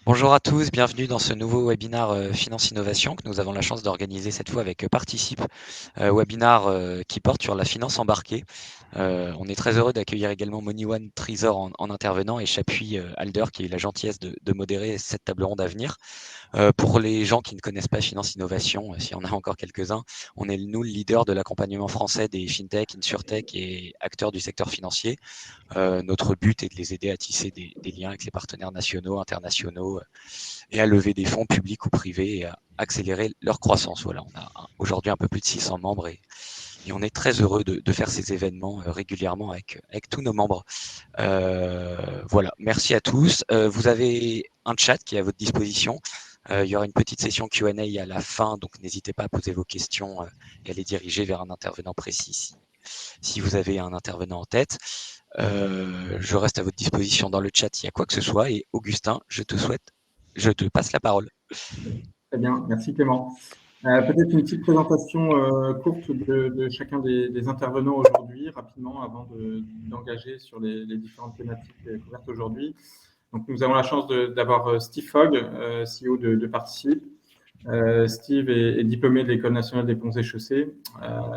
Bonjour à tous, bienvenue dans ce nouveau webinaire Finance Innovation que nous avons la chance d'organiser cette fois avec Participe, webinaire qui porte sur la finance embarquée. On est très heureux d'accueillir également MoneyOne Trésor en intervenant et Chapuis Alder qui a eu la gentillesse de modérer cette table ronde à venir. Pour les gens qui ne connaissent pas Finance Innovation, s'il y en a encore quelques-uns, on est nous le leader de l'accompagnement français des fintech, insurtech et acteurs du secteur financier. Notre but est de les aider à tisser des liens avec les partenaires nationaux, internationaux et à lever des fonds publics ou privés et à accélérer leur croissance. Voilà, on a aujourd'hui un peu plus de 600 membres et on est très heureux de faire ces événements régulièrement avec tous nos membres. Voilà, merci à tous. Vous avez un chat qui est à votre disposition. Il y aura une petite session Q&A à la fin, donc n'hésitez pas à poser vos questions et à les diriger vers un intervenant précis si vous avez un intervenant en tête. Je reste à votre disposition dans le chat s'il y a quoi que ce soit. Et Augustin, je te passe la parole. Très bien, merci Clément. Peut-être une petite présentation courte de chacun des intervenants aujourd'hui, rapidement, avant d'engager sur les différentes thématiques couvertes aujourd'hui. Donc, nous avons la chance d'avoir Steve Fogg, CEO de Participe. Steve est diplômé de l'École nationale des ponts et chaussées.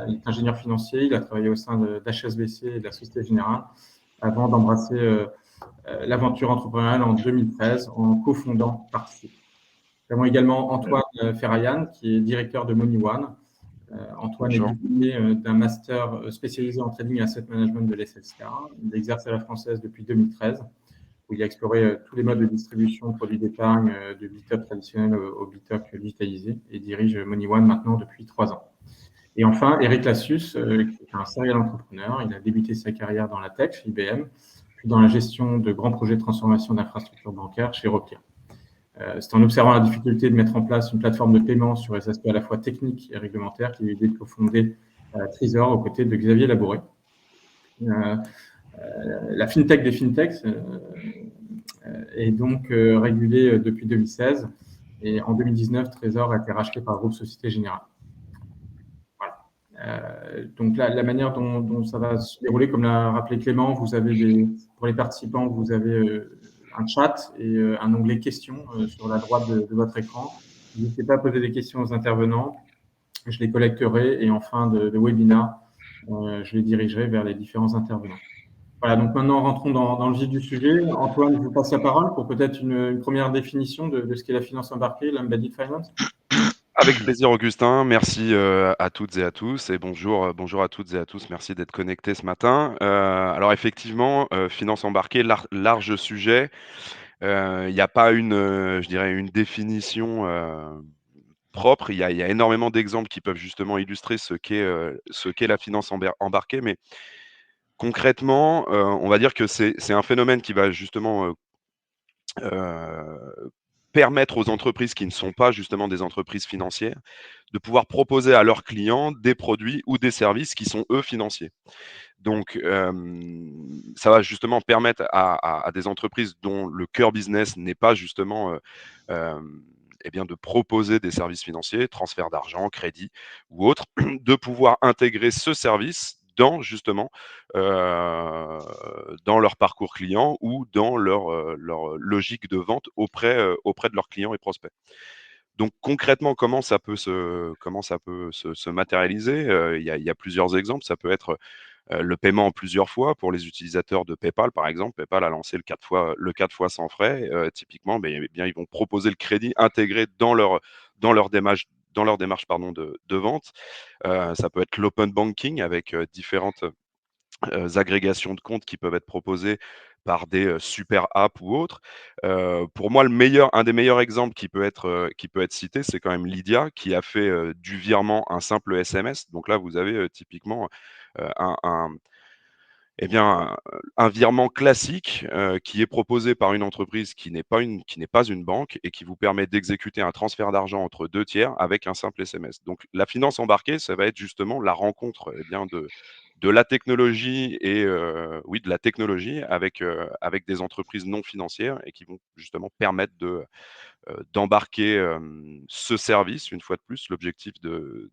Il est ingénieur financier. Il a travaillé au sein d'HSBC et de la Société Générale avant d'embrasser l'aventure entrepreneuriale en 2013 en cofondant Participe. Nous avons également Antoine Ferrayan, qui est directeur de MoneyOne. Antoine est Bonjour. diplômé d'un master spécialisé en trading et asset management de l'ESSK. Il exerce à la française depuis 2013, où il a exploré tous les modes de distribution de produits d'épargne, de BITOP traditionnel au BITOP digitalisé, et dirige MoneyOne maintenant depuis 3 ans. Et enfin, Eric Lassus, qui est un serial entrepreneur. Il a débuté sa carrière dans la tech, chez IBM, puis dans la gestion de grands projets de transformation d'infrastructures bancaires chez Rokia. C'est en observant la difficulté de mettre en place une plateforme de paiement sur les aspects à la fois techniques et réglementaires qu'il a eu l'idée de cofonder Trésor aux côtés de Xavier Labouré. La fintech des fintechs est donc régulée depuis 2016 et en 2019, Trésor a été racheté par le groupe Société Générale. Voilà. Donc la manière dont ça va se dérouler, comme l'a rappelé Clément, vous avez pour les participants, vous avez un chat et un onglet questions sur la droite de votre écran. N'hésitez pas à poser des questions aux intervenants. Je les collecterai et en fin de webinaire, je les dirigerai vers les différents intervenants. Voilà, donc maintenant rentrons dans le vif du sujet. Antoine, je vous passe la parole pour peut-être une première définition de ce qu'est la finance embarquée, l'embedded finance. Avec plaisir, Augustin. Merci à toutes et à tous. Et bonjour à toutes et à tous. Merci d'être connectés ce matin. Alors effectivement, finance embarquée, large sujet. Il n'y a pas je dirais, une définition propre. Il y a énormément d'exemples qui peuvent justement illustrer ce qu'est la finance embarquée. Mais concrètement, on va dire que c'est un phénomène qui va justement permettre aux entreprises qui ne sont pas justement des entreprises financières de pouvoir proposer à leurs clients des produits ou des services qui sont eux financiers. Donc, ça va justement permettre à des entreprises dont le cœur business n'est pas justement eh bien, de proposer des services financiers, transfert d'argent, crédit ou autre, de pouvoir intégrer ce service dans justement dans leur parcours client ou dans leur logique de vente auprès de leurs clients et prospects. Donc concrètement, comment ça peut se matérialiser? Il y a plusieurs exemples. Ça peut être le paiement en plusieurs fois pour les utilisateurs de PayPal, par exemple. PayPal a lancé le 4 fois sans frais. Typiquement, eh bien, ils vont proposer le crédit intégré dans leur démarche pardon, de vente. Ça peut être l'open banking avec différentes agrégations de comptes qui peuvent être proposées par des super apps ou autres. Pour moi, un des meilleurs exemples qui peut être cité, c'est quand même Lydia qui a fait du virement un simple SMS. Donc là, vous avez typiquement un eh bien, un virement classique qui est proposé par une entreprise qui n'est pas une banque et qui vous permet d'exécuter un transfert d'argent entre deux tiers avec un simple SMS. Donc, la finance embarquée, ça va être justement la rencontre bien de la technologie et oui, de la technologie avec des entreprises non financières et qui vont justement permettre d'embarquer ce service. Une fois de plus, l'objectif de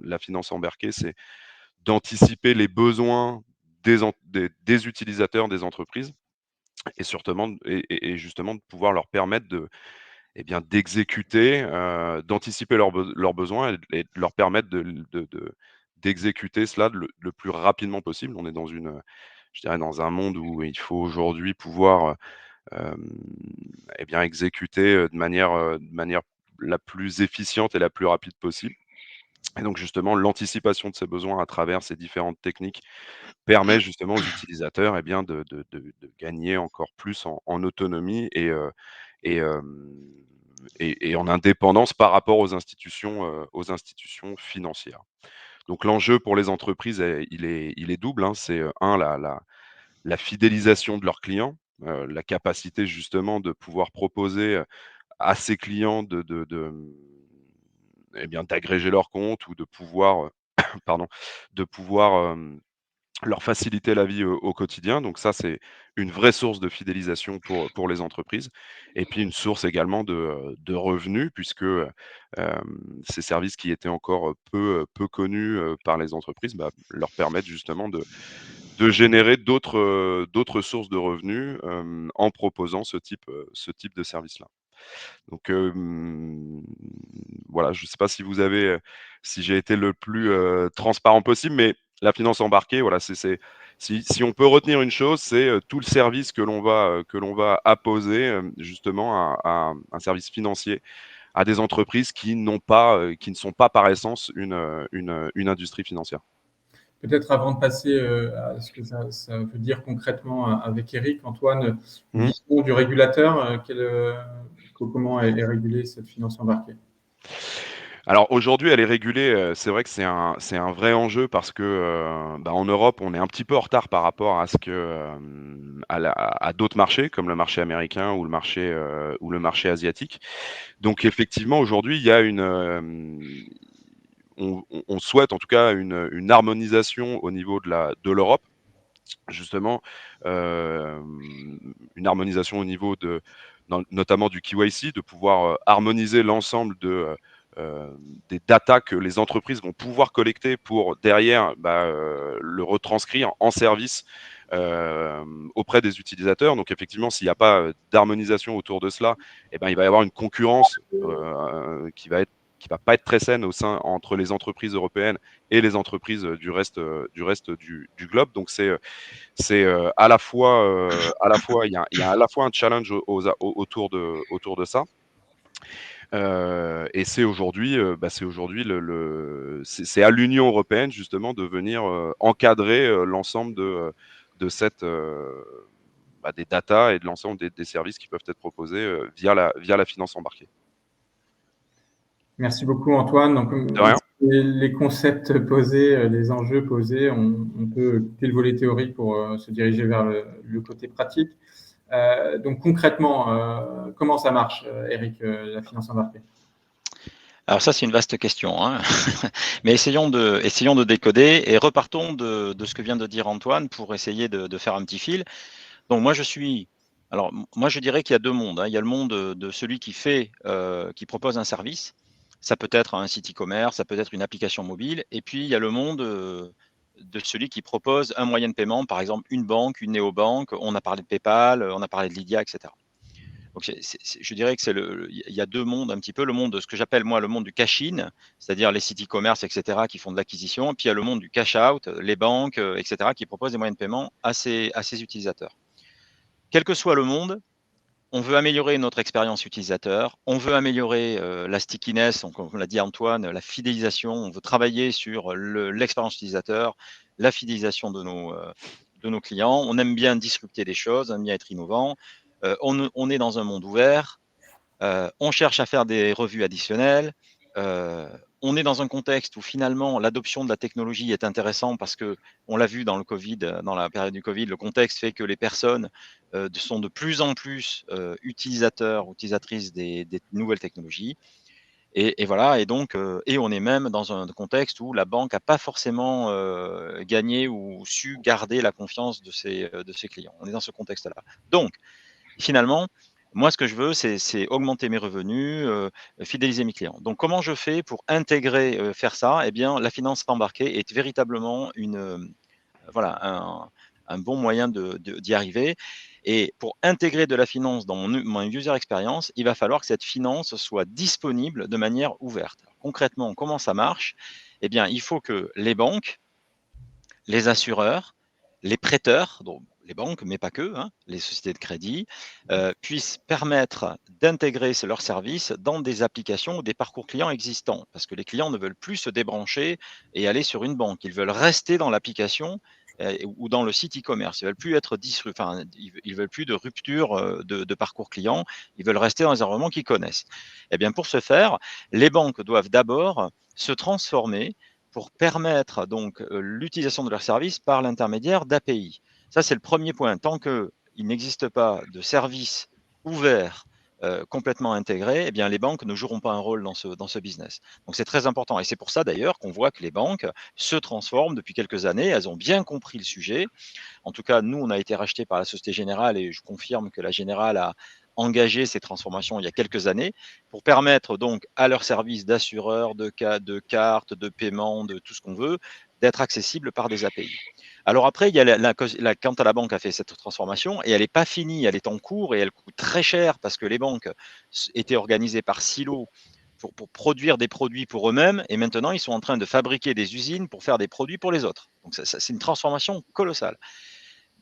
la finance embarquée, c'est d'anticiper les besoins des utilisateurs des entreprises et justement de pouvoir leur permettre d'exécuter, d'anticiper leurs besoins et de leur permettre d'exécuter cela le plus rapidement possible. On est je dirais dans un monde où il faut aujourd'hui pouvoir, exécuter, de manière la plus efficiente et la plus rapide possible. Et donc justement, l'anticipation de ces besoins à travers ces différentes techniques permet justement aux utilisateurs, de gagner encore plus en autonomie et en indépendance par rapport aux institutions financières. Donc l'enjeu pour les entreprises, il est double, hein. C'est, 1 la fidélisation de leurs clients, la capacité justement de pouvoir proposer, à ces clients d'agréger leurs comptes ou de pouvoir, pardon, de pouvoir, leur faciliter la vie au quotidien. Donc ça, c'est une vraie source de fidélisation pour les entreprises et puis une source également de revenus puisque, ces services qui étaient encore, peu connus, par les entreprises, leur permettent justement de générer d'autres sources de revenus, en proposant ce type de service-là. Donc, voilà, je ne sais pas si j'ai été le plus, transparent possible, mais la finance embarquée, voilà, si on peut retenir une chose, c'est, tout le service que l'on va apposer, justement à un service financier à des entreprises qui ne sont pas par essence une industrie financière. Peut-être avant de passer à ce que ça veut dire concrètement avec Eric, Antoine, une Mmh. vision du régulateur, comment est régulée cette finance embarquée? Alors aujourd'hui, elle est régulée, c'est vrai que c'est un vrai enjeu parce que, en Europe, on est un petit peu en retard par rapport à ce que, à d'autres marchés comme le marché américain ou le marché asiatique. Donc effectivement, aujourd'hui, il y a on souhaite en tout cas une harmonisation au niveau de l'Europe. Justement, une harmonisation au niveau notamment du KYC, de pouvoir, harmoniser l'ensemble des datas que les entreprises vont pouvoir collecter pour derrière, le retranscrire en service, auprès des utilisateurs. Donc effectivement, s'il n'y a pas, d'harmonisation autour de cela, il va y avoir une concurrence, qui va pas être très saine entre les entreprises européennes et les entreprises, du globe. Donc c'est, il y a à la fois un challenge autour de ça, et c'est aujourd'hui c'est à l'Union européenne justement de venir, encadrer, l'ensemble des datas et de l'ensemble des services qui peuvent être proposés, via la finance embarquée. Merci beaucoup Antoine. Donc, De rien. les concepts posés, les enjeux posés, on peut quitter le volet théorique pour se diriger vers le côté pratique. Donc concrètement, comment ça marche, Eric, la finance embarquée? Alors ça, c'est une vaste question, hein. Mais essayons de décoder et repartons de ce que vient de dire Antoine pour essayer de faire un petit fil. Donc moi, je dirais qu'il y a 2 mondes, hein. Il y a le monde de celui qui propose un service. Ça peut être un site e-commerce, ça peut être une application mobile. Et puis il y a le monde de celui qui propose un moyen de paiement, par exemple une banque, une néobanque. On a parlé de PayPal, on a parlé de Lydia, etc. Donc je dirais que il y a 2 mondes un petit peu, le monde de ce que j'appelle moi le monde du cash-in, c'est-à-dire les sites e-commerce, etc., qui font de l'acquisition. Et puis il y a le monde du cash-out, les banques, etc., qui proposent des moyens de paiement à ces utilisateurs. Quel que soit le monde, on veut améliorer notre expérience utilisateur, on veut améliorer la stickiness, donc, comme l'a dit Antoine, la fidélisation, on veut travailler sur l'expérience utilisateur, la fidélisation de nos clients. On aime bien disrupter des choses, on aime bien être innovant. On est dans un monde ouvert, on cherche à faire des revues additionnelles. On est dans un contexte où finalement l'adoption de la technologie est intéressante parce que on l'a vu dans le Covid, dans la période du Covid, le contexte fait que les personnes sont de plus en plus utilisateurs, utilisatrices des nouvelles technologies. Et voilà, et donc, et on est même dans un contexte où la banque n'a pas forcément gagné ou su garder la confiance de ses clients. On est dans ce contexte-là. Donc, finalement, moi, ce que je veux, c'est augmenter mes revenus, fidéliser mes clients. Donc, comment je fais pour intégrer, faire ça? Eh bien, la finance embarquée est véritablement voilà, un bon moyen d'y arriver. Et pour intégrer de la finance dans mon user experience, il va falloir que cette finance soit disponible de manière ouverte. Alors, concrètement, comment ça marche? Eh bien, il faut que les banques, les assureurs, les prêteurs, donc les banques, mais pas que, hein, les sociétés de crédit, puissent permettre d'intégrer leurs services dans des applications ou des parcours clients existants. Parce que les clients ne veulent plus se débrancher et aller sur une banque. Ils veulent rester dans l'application ou dans le site e-commerce. Ils veulent plus être enfin, ils veulent plus de rupture de parcours client. Ils veulent rester dans les environnements qu'ils connaissent. Eh bien, pour ce faire, les banques doivent d'abord se transformer pour permettre donc l'utilisation de leurs services par l'intermédiaire d'API. Ça, c'est le premier point. Tant qu'il n'existe pas de service ouvert complètement intégré, eh bien, les banques ne joueront pas un rôle dans ce business. Donc, c'est très important. Et c'est pour ça, d'ailleurs, qu'on voit que les banques se transforment depuis quelques années. Elles ont bien compris le sujet. En tout cas, nous, on a été racheté par la Société Générale et je confirme que la Générale a engagé ces transformations il y a quelques années pour permettre donc à leurs services d'assureurs, de cartes, de paiement, de tout ce qu'on veut, d'être accessibles par des API. Alors après, il y a quand la banque a fait cette transformation et elle n'est pas finie, elle est en cours et elle coûte très cher parce que les banques étaient organisées par silos pour produire des produits pour eux-mêmes et maintenant ils sont en train de fabriquer des usines pour faire des produits pour les autres. Donc c'est une transformation colossale.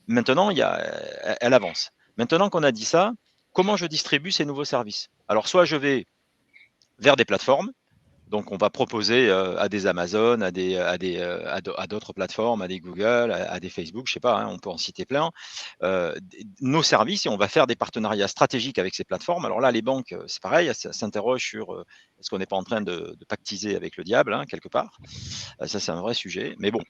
Maintenant, elle avance. Maintenant qu'on a dit ça, comment je distribue ces nouveaux services? Alors, soit je vais vers des plateformes, donc on va proposer à des Amazon, à d'autres plateformes, à des Google, à des Facebook, je sais pas, hein, on peut en citer plein, nos services et on va faire des partenariats stratégiques avec ces plateformes. Alors là, les banques, c'est pareil, elles s'interrogent sur est-ce qu'on n'est pas en train de pactiser avec le diable, hein, quelque part. Ça, c'est un vrai sujet. Mais bon,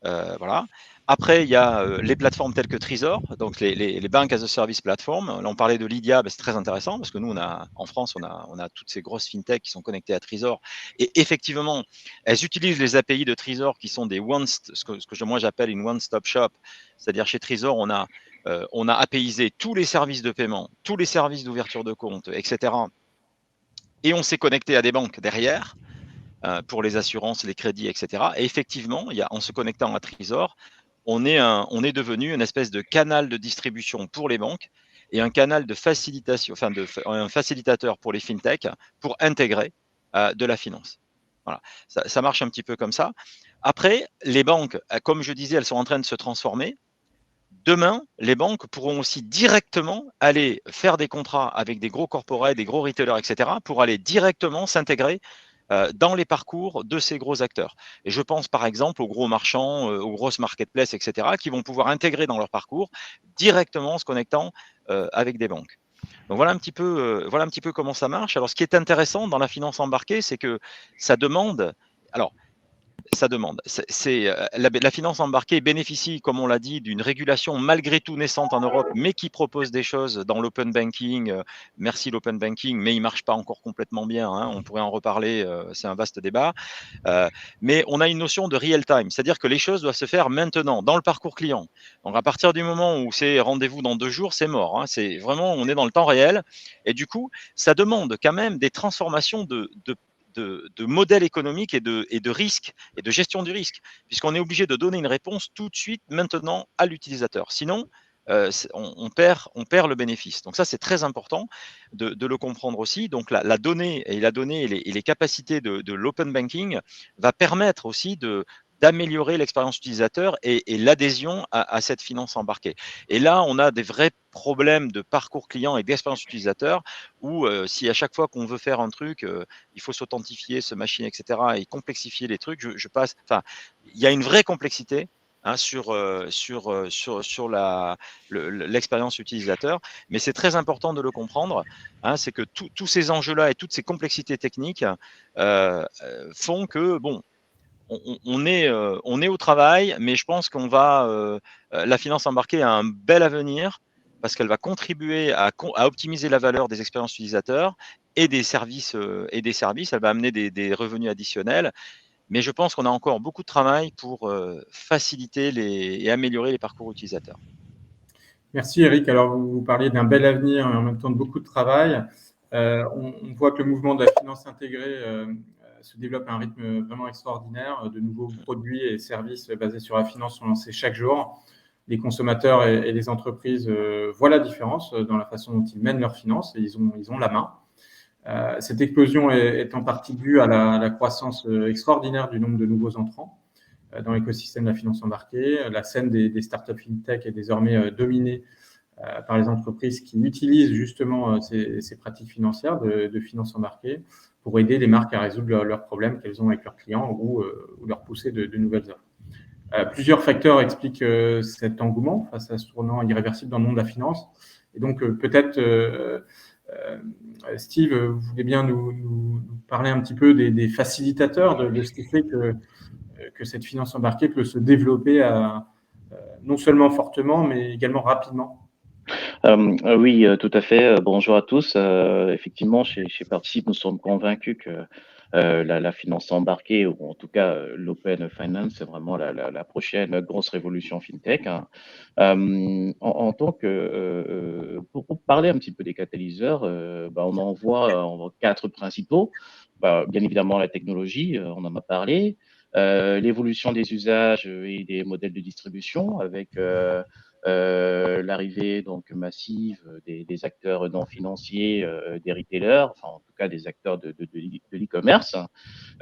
voilà. Après, il y a les plateformes telles que Trésor, donc les Bank as a Service platform. Là, on parlait de Lydia, c'est très intéressant parce que nous, en France, on a toutes ces grosses fintechs qui sont connectées à Trésor. Et effectivement, elles utilisent les API de Trésor qui sont ce que moi j'appelle une one-stop shop. C'est-à-dire chez Trésor, on a APIisé tous les services de paiement, tous les services d'ouverture de compte, etc. Et on s'est connecté à des banques derrière pour les assurances, les crédits, etc. Et effectivement, en se connectant à Trésor, on est devenu une espèce de canal de distribution pour les banques et un canal de facilitation, enfin un facilitateur pour les fintechs pour intégrer de la finance. Voilà, ça marche un petit peu comme ça. Après, les banques, comme je disais, elles sont en train de se transformer. Demain, les banques pourront aussi directement aller faire des contrats avec des gros corporates, des gros retailers, etc., pour aller directement s'intégrer dans les parcours de ces gros acteurs. Et je pense par exemple aux gros marchands, aux grosses marketplaces, etc., qui vont pouvoir intégrer dans leur parcours directement en se connectant avec des banques. Donc voilà un petit peu comment ça marche. Alors ce qui est intéressant dans la finance embarquée, c'est que ça demande. Alors la finance embarquée bénéficie, comme on l'a dit, d'une régulation malgré tout naissante en Europe, mais qui propose des choses dans l'open banking. Merci l'open banking, mais il ne marche pas encore complètement bien. Hein, on pourrait en reparler, c'est un vaste débat. Mais on a une notion de real time, c'est-à-dire que les choses doivent se faire maintenant, dans le parcours client. Donc à partir du moment où c'est rendez-vous dans 2 jours, c'est mort. Hein, c'est vraiment, on est dans le temps réel. Et du coup, ça demande quand même des transformations de modèles économiques et de risques et de gestion du risque, puisqu'on est obligé de donner une réponse tout de suite, maintenant, à l'utilisateur. Sinon, on perd le bénéfice. Donc ça, c'est très important de le comprendre aussi. Donc la donnée et les capacités de l'open banking va permettre aussi d'améliorer l'expérience utilisateur et l'adhésion à cette finance embarquée. Et là, on a des vrais problèmes de parcours client et d'expérience utilisateur où si à chaque fois qu'on veut faire un truc, il faut s'authentifier, se machine, etc. et complexifier les trucs, il y a une vraie complexité hein, sur l'expérience utilisateur, mais c'est très important de le comprendre. Hein, c'est que tous ces enjeux-là et toutes ces complexités techniques font que bon, on est au travail, mais je pense la finance embarquée a un bel avenir parce qu'elle va contribuer à optimiser la valeur des expériences utilisateurs et des services. Elle va amener des revenus additionnels. Mais je pense qu'on a encore beaucoup de travail pour faciliter et améliorer les parcours utilisateurs. Merci Eric. Alors vous parliez d'un bel avenir et en même temps de beaucoup de travail. On voit que le mouvement de la finance intégrée se développe à un rythme vraiment extraordinaire. De nouveaux produits et services basés sur la finance sont lancés chaque jour. les consommateurs et les entreprises voient la différence dans la façon dont ils mènent leurs finances et ils ont la main. Cette explosion est en partie due à la croissance extraordinaire du nombre de nouveaux entrants dans l'écosystème de la finance embarquée. La scène des startups fintech est désormais dominée par les entreprises qui utilisent justement ces pratiques financières de finance embarquée pour aider les marques à résoudre leurs problèmes qu'elles ont avec leurs clients ou leur pousser de nouvelles offres. Plusieurs facteurs expliquent cet engouement face à ce tournant irréversible dans le monde de la finance. Et donc, peut-être, Steve, vous voulez bien nous parler un petit peu des facilitateurs de ce qui fait que cette finance embarquée peut se développer non seulement fortement, mais également rapidement. Oui, tout à fait. Bonjour à tous. Effectivement, chez Participe, nous sommes convaincus que la finance embarquée, ou en tout cas l'open finance, c'est vraiment la prochaine grosse révolution fintech, hein. En tant que pour parler un petit peu des catalyseurs, on voit 4 principaux. Bien évidemment la technologie, on en a parlé. L'évolution des usages et des modèles de distribution avec l'arrivée donc massive des acteurs non financiers, des retailers, enfin en tout cas des acteurs de l'e-commerce.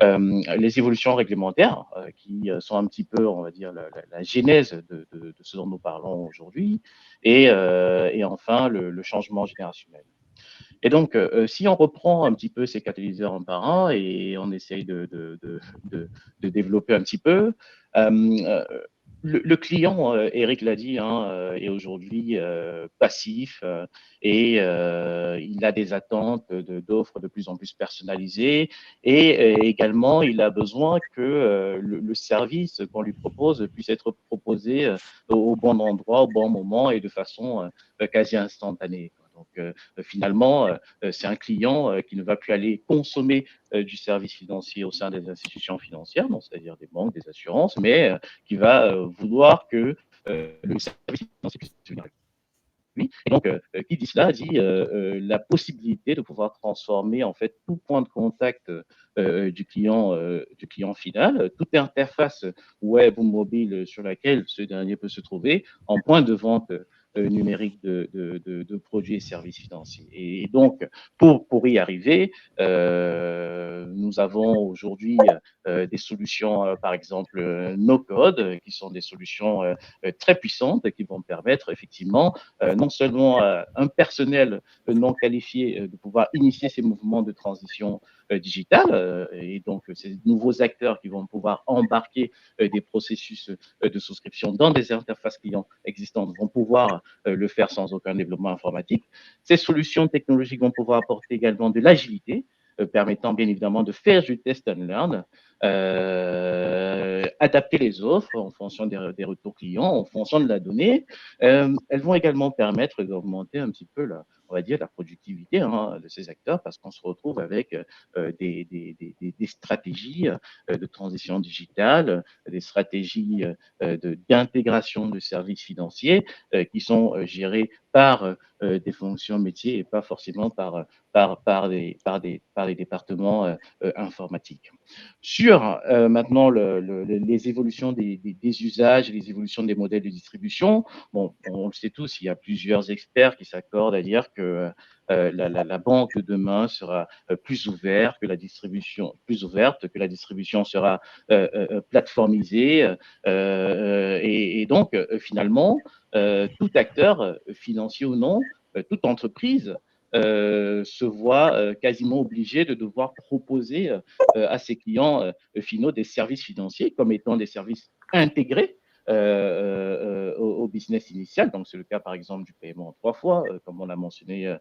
Les évolutions réglementaires qui sont un petit peu, on va dire, la genèse de ce dont nous parlons aujourd'hui, et enfin le changement générationnel. Et donc, si on reprend un petit peu ces catalyseurs un par un et on essaye de développer un petit peu, le client, Eric l'a dit, hein, est aujourd'hui passif et il a des attentes d'offres de plus en plus personnalisées et également il a besoin que le service qu'on lui propose puisse être proposé au bon endroit, au bon moment et de façon quasi instantanée. Donc, finalement, c'est un client qui ne va plus aller consommer du service financier au sein des institutions financières, c'est-à-dire des banques, des assurances, mais qui va vouloir que le service financier puisse venir avec lui. Et donc, qui dit cela dit la possibilité de pouvoir transformer en fait tout point de contact du client final, toute interface web ou mobile sur laquelle ce dernier peut se trouver, en point de vente numérique de produits et services financiers. Et donc, pour y arriver, nous avons aujourd'hui des solutions, par exemple, no-code, qui sont des solutions très puissantes qui vont permettre effectivement non seulement à un personnel non qualifié de pouvoir initier ces mouvements de transition digitale, et donc ces nouveaux acteurs qui vont pouvoir embarquer des processus de souscription dans des interfaces clients existantes vont pouvoir le faire sans aucun développement informatique. Ces solutions technologiques vont pouvoir apporter également de l'agilité, permettant bien évidemment de faire du test and learn, adapter les offres en fonction des retours clients, en fonction de la donnée. Elles vont également permettre d'augmenter un petit peu on va dire, la productivité de ces acteurs parce qu'on se retrouve avec des stratégies de transition digitale, des stratégies d'intégration de services financiers qui sont gérées par des fonctions métiers et pas forcément par les départements informatiques. Sur maintenant les évolutions des usages et les évolutions des modèles de distribution, bon, on le sait tous, il y a plusieurs experts qui s'accordent à dire que la banque de demain sera plus ouverte, que la distribution sera plateformisée, et donc finalement tout acteur, financier ou non, toute entreprise se voit quasiment obligé de devoir proposer à ses clients finaux des services financiers comme étant des services intégrés au business initial. Donc, c'est le cas, par exemple, du paiement en 3 fois, comme on l'a mentionné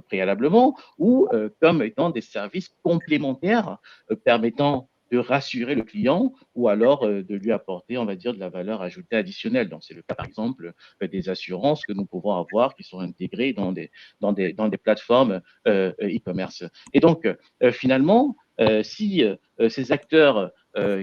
préalablement, ou comme étant des services complémentaires permettant de rassurer le client ou alors de lui apporter, on va dire, de la valeur ajoutée additionnelle. Donc, c'est le cas, par exemple, des assurances que nous pouvons avoir qui sont intégrées dans des plateformes e-commerce. Et donc, finalement, si ces acteurs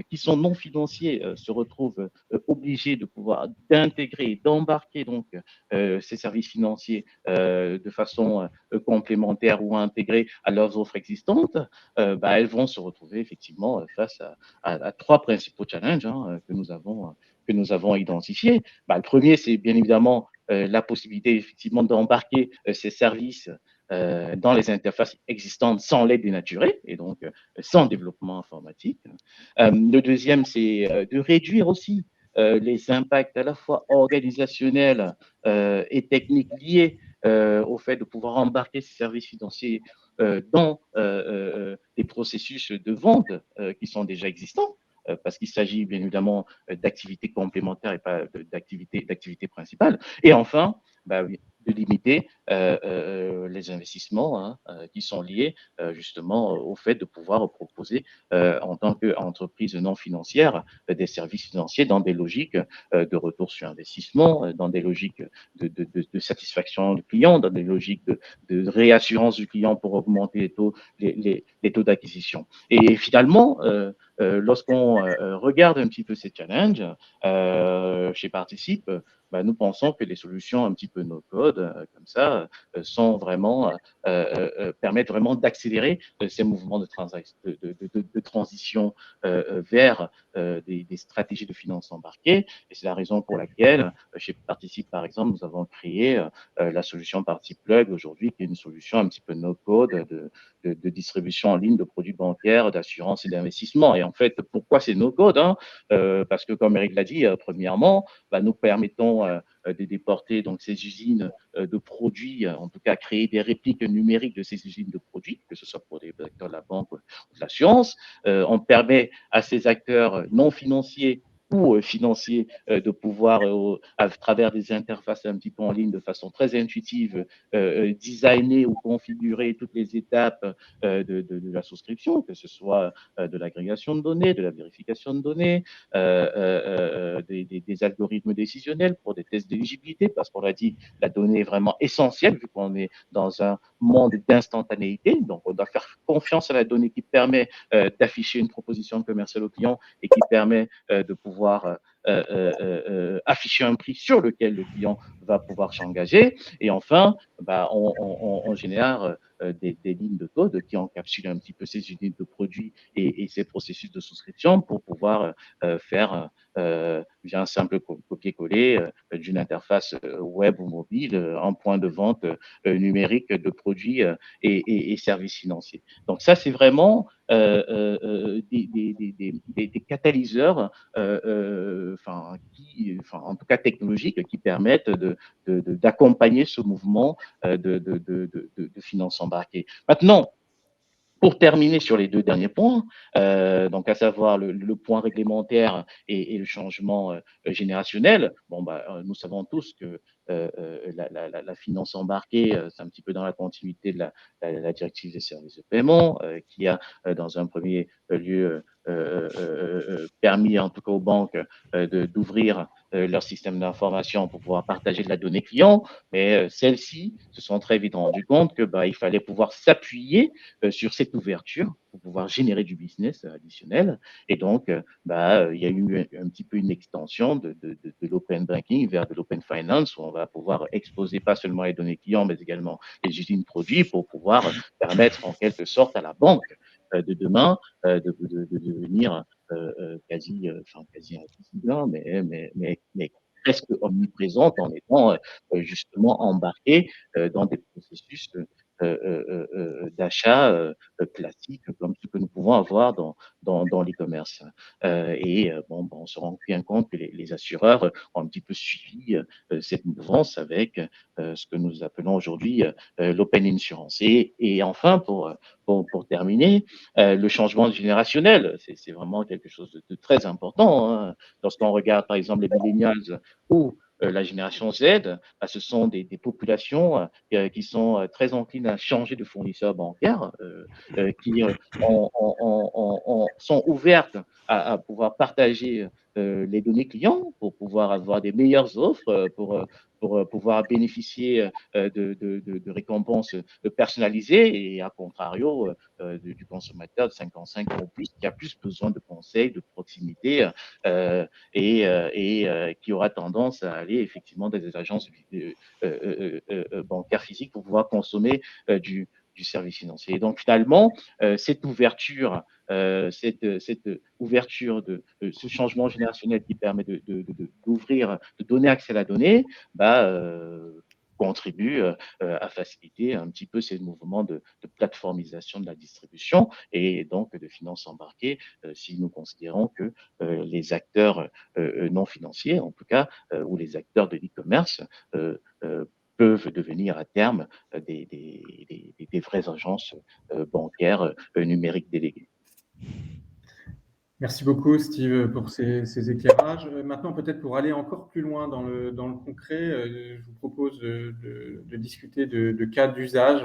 qui sont non financiers se retrouvent obligés de pouvoir d'intégrer, d'embarquer donc ces services financiers de façon complémentaire ou intégrée à leurs offres existantes, elles vont se retrouver effectivement face à 3 principaux challenges que nous avons que nous avons identifiés. Le premier, c'est bien évidemment la possibilité effectivement d'embarquer ces services dans les interfaces existantes sans les dénaturer et donc sans développement informatique. Le deuxième, c'est de réduire aussi les impacts à la fois organisationnels et techniques liés au fait de pouvoir embarquer ces services financiers dans des processus de vente qui sont déjà existants. Parce qu'il s'agit bien évidemment d'activités complémentaires et pas d'activités principales. Et enfin, de limiter les investissements qui sont liés justement au fait de pouvoir proposer en tant qu'entreprise non financière des services financiers dans des logiques de retour sur investissement, dans des logiques de satisfaction du client, dans des logiques de réassurance du client pour augmenter les taux d'acquisition. Et finalement, lorsqu'on regarde un petit peu ces challenges chez Participe, nous pensons que les solutions un petit peu no-code comme ça sont vraiment permettent vraiment d'accélérer ces mouvements de transition vers des stratégies de finance embarquées. Et c'est la raison pour laquelle chez Participe, par exemple, nous avons créé la solution Parti-Plug aujourd'hui, qui est une solution un petit peu no-code de distribution en ligne de produits bancaires, d'assurance et d'investissement. Et en fait, pourquoi c'est no-code parce que, comme Eric l'a dit, premièrement, nous permettons de déporter donc ces usines de produits, en tout cas créer des répliques numériques de ces usines de produits, que ce soit pour des acteurs de la banque ou de l'assurance. On permet à ces acteurs non financiers ou financiers de pouvoir, à travers des interfaces un petit peu en ligne de façon très intuitive, designer ou configurer toutes les étapes de la souscription, que ce soit de l'agrégation de données, de la vérification de données, des algorithmes décisionnels pour des tests d'éligibilité, parce qu'on l'a dit, la donnée est vraiment essentielle vu qu'on est dans un monde d'instantanéité. Donc, on doit faire confiance à la donnée qui permet d'afficher une proposition commerciale au client et qui permet de pouvoir afficher un prix sur lequel le client va pouvoir s'engager. Et enfin, on génère des lignes de code qui encapsulent un petit peu ces unités de produits et ces processus de souscription pour pouvoir faire via un simple copier-coller d'une interface web ou mobile un point de vente numérique de produits et services financiers. Donc ça, c'est vraiment des catalyseurs, en tout cas technologiques, qui permettent d'accompagner ce mouvement de finance embarquée. Maintenant, pour terminer sur les deux derniers points, donc à savoir le point réglementaire et le changement générationnel, nous savons tous que la finance embarquée, c'est un petit peu dans la continuité de la directive des services de paiement, qui a dans un premier lieu permis en tout cas aux banques d'ouvrir leur système d'information pour pouvoir partager de la donnée client, mais celles-ci se sont très vite rendues compte que il fallait pouvoir s'appuyer sur cette ouverture pour pouvoir générer du business additionnel. Et donc, il y a eu un petit peu une extension de l'open banking vers de l'open finance où on va pouvoir exposer pas seulement les données clients, mais également les usines produits pour pouvoir permettre en quelque sorte à la banque de demain de devenir quasi invisible, mais presque omniprésente en étant justement embarquée dans des processus d'achat classiques comme ce que nous pouvons avoir dans l'e-commerce. On se rend bien compte que les assureurs ont un petit peu suivi cette mouvance avec ce que nous appelons aujourd'hui l'open insurance. Et enfin, pour terminer, le changement générationnel, c'est vraiment quelque chose de très important. Lorsqu'on regarde par exemple les millennials ou la génération Z, ce sont des populations qui sont très enclines à changer de fournisseur bancaire, qui sont ouvertes à pouvoir partager les données clients pour pouvoir avoir des meilleures offres, pour pouvoir bénéficier de récompenses personnalisées et à contrario du consommateur de 55 ans ou plus qui a plus besoin de conseils, de proximité et qui aura tendance à aller effectivement dans des agences bancaires physiques pour pouvoir consommer du service financier. Et donc finalement, cette ouverture cette ouverture ce changement générationnel qui permet d'ouvrir, de donner accès à la donnée, contribue à faciliter un petit peu ces mouvements de plateformisation de la distribution et donc de finances embarquées, si nous considérons que les acteurs non financiers, en tout cas, ou les acteurs de l'e-commerce, peuvent devenir à terme des vraies agences bancaires numériques déléguées. Merci beaucoup, Steve, pour ces éclairages. Maintenant, peut-être pour aller encore plus loin dans le concret, je vous propose de discuter de cas d'usage,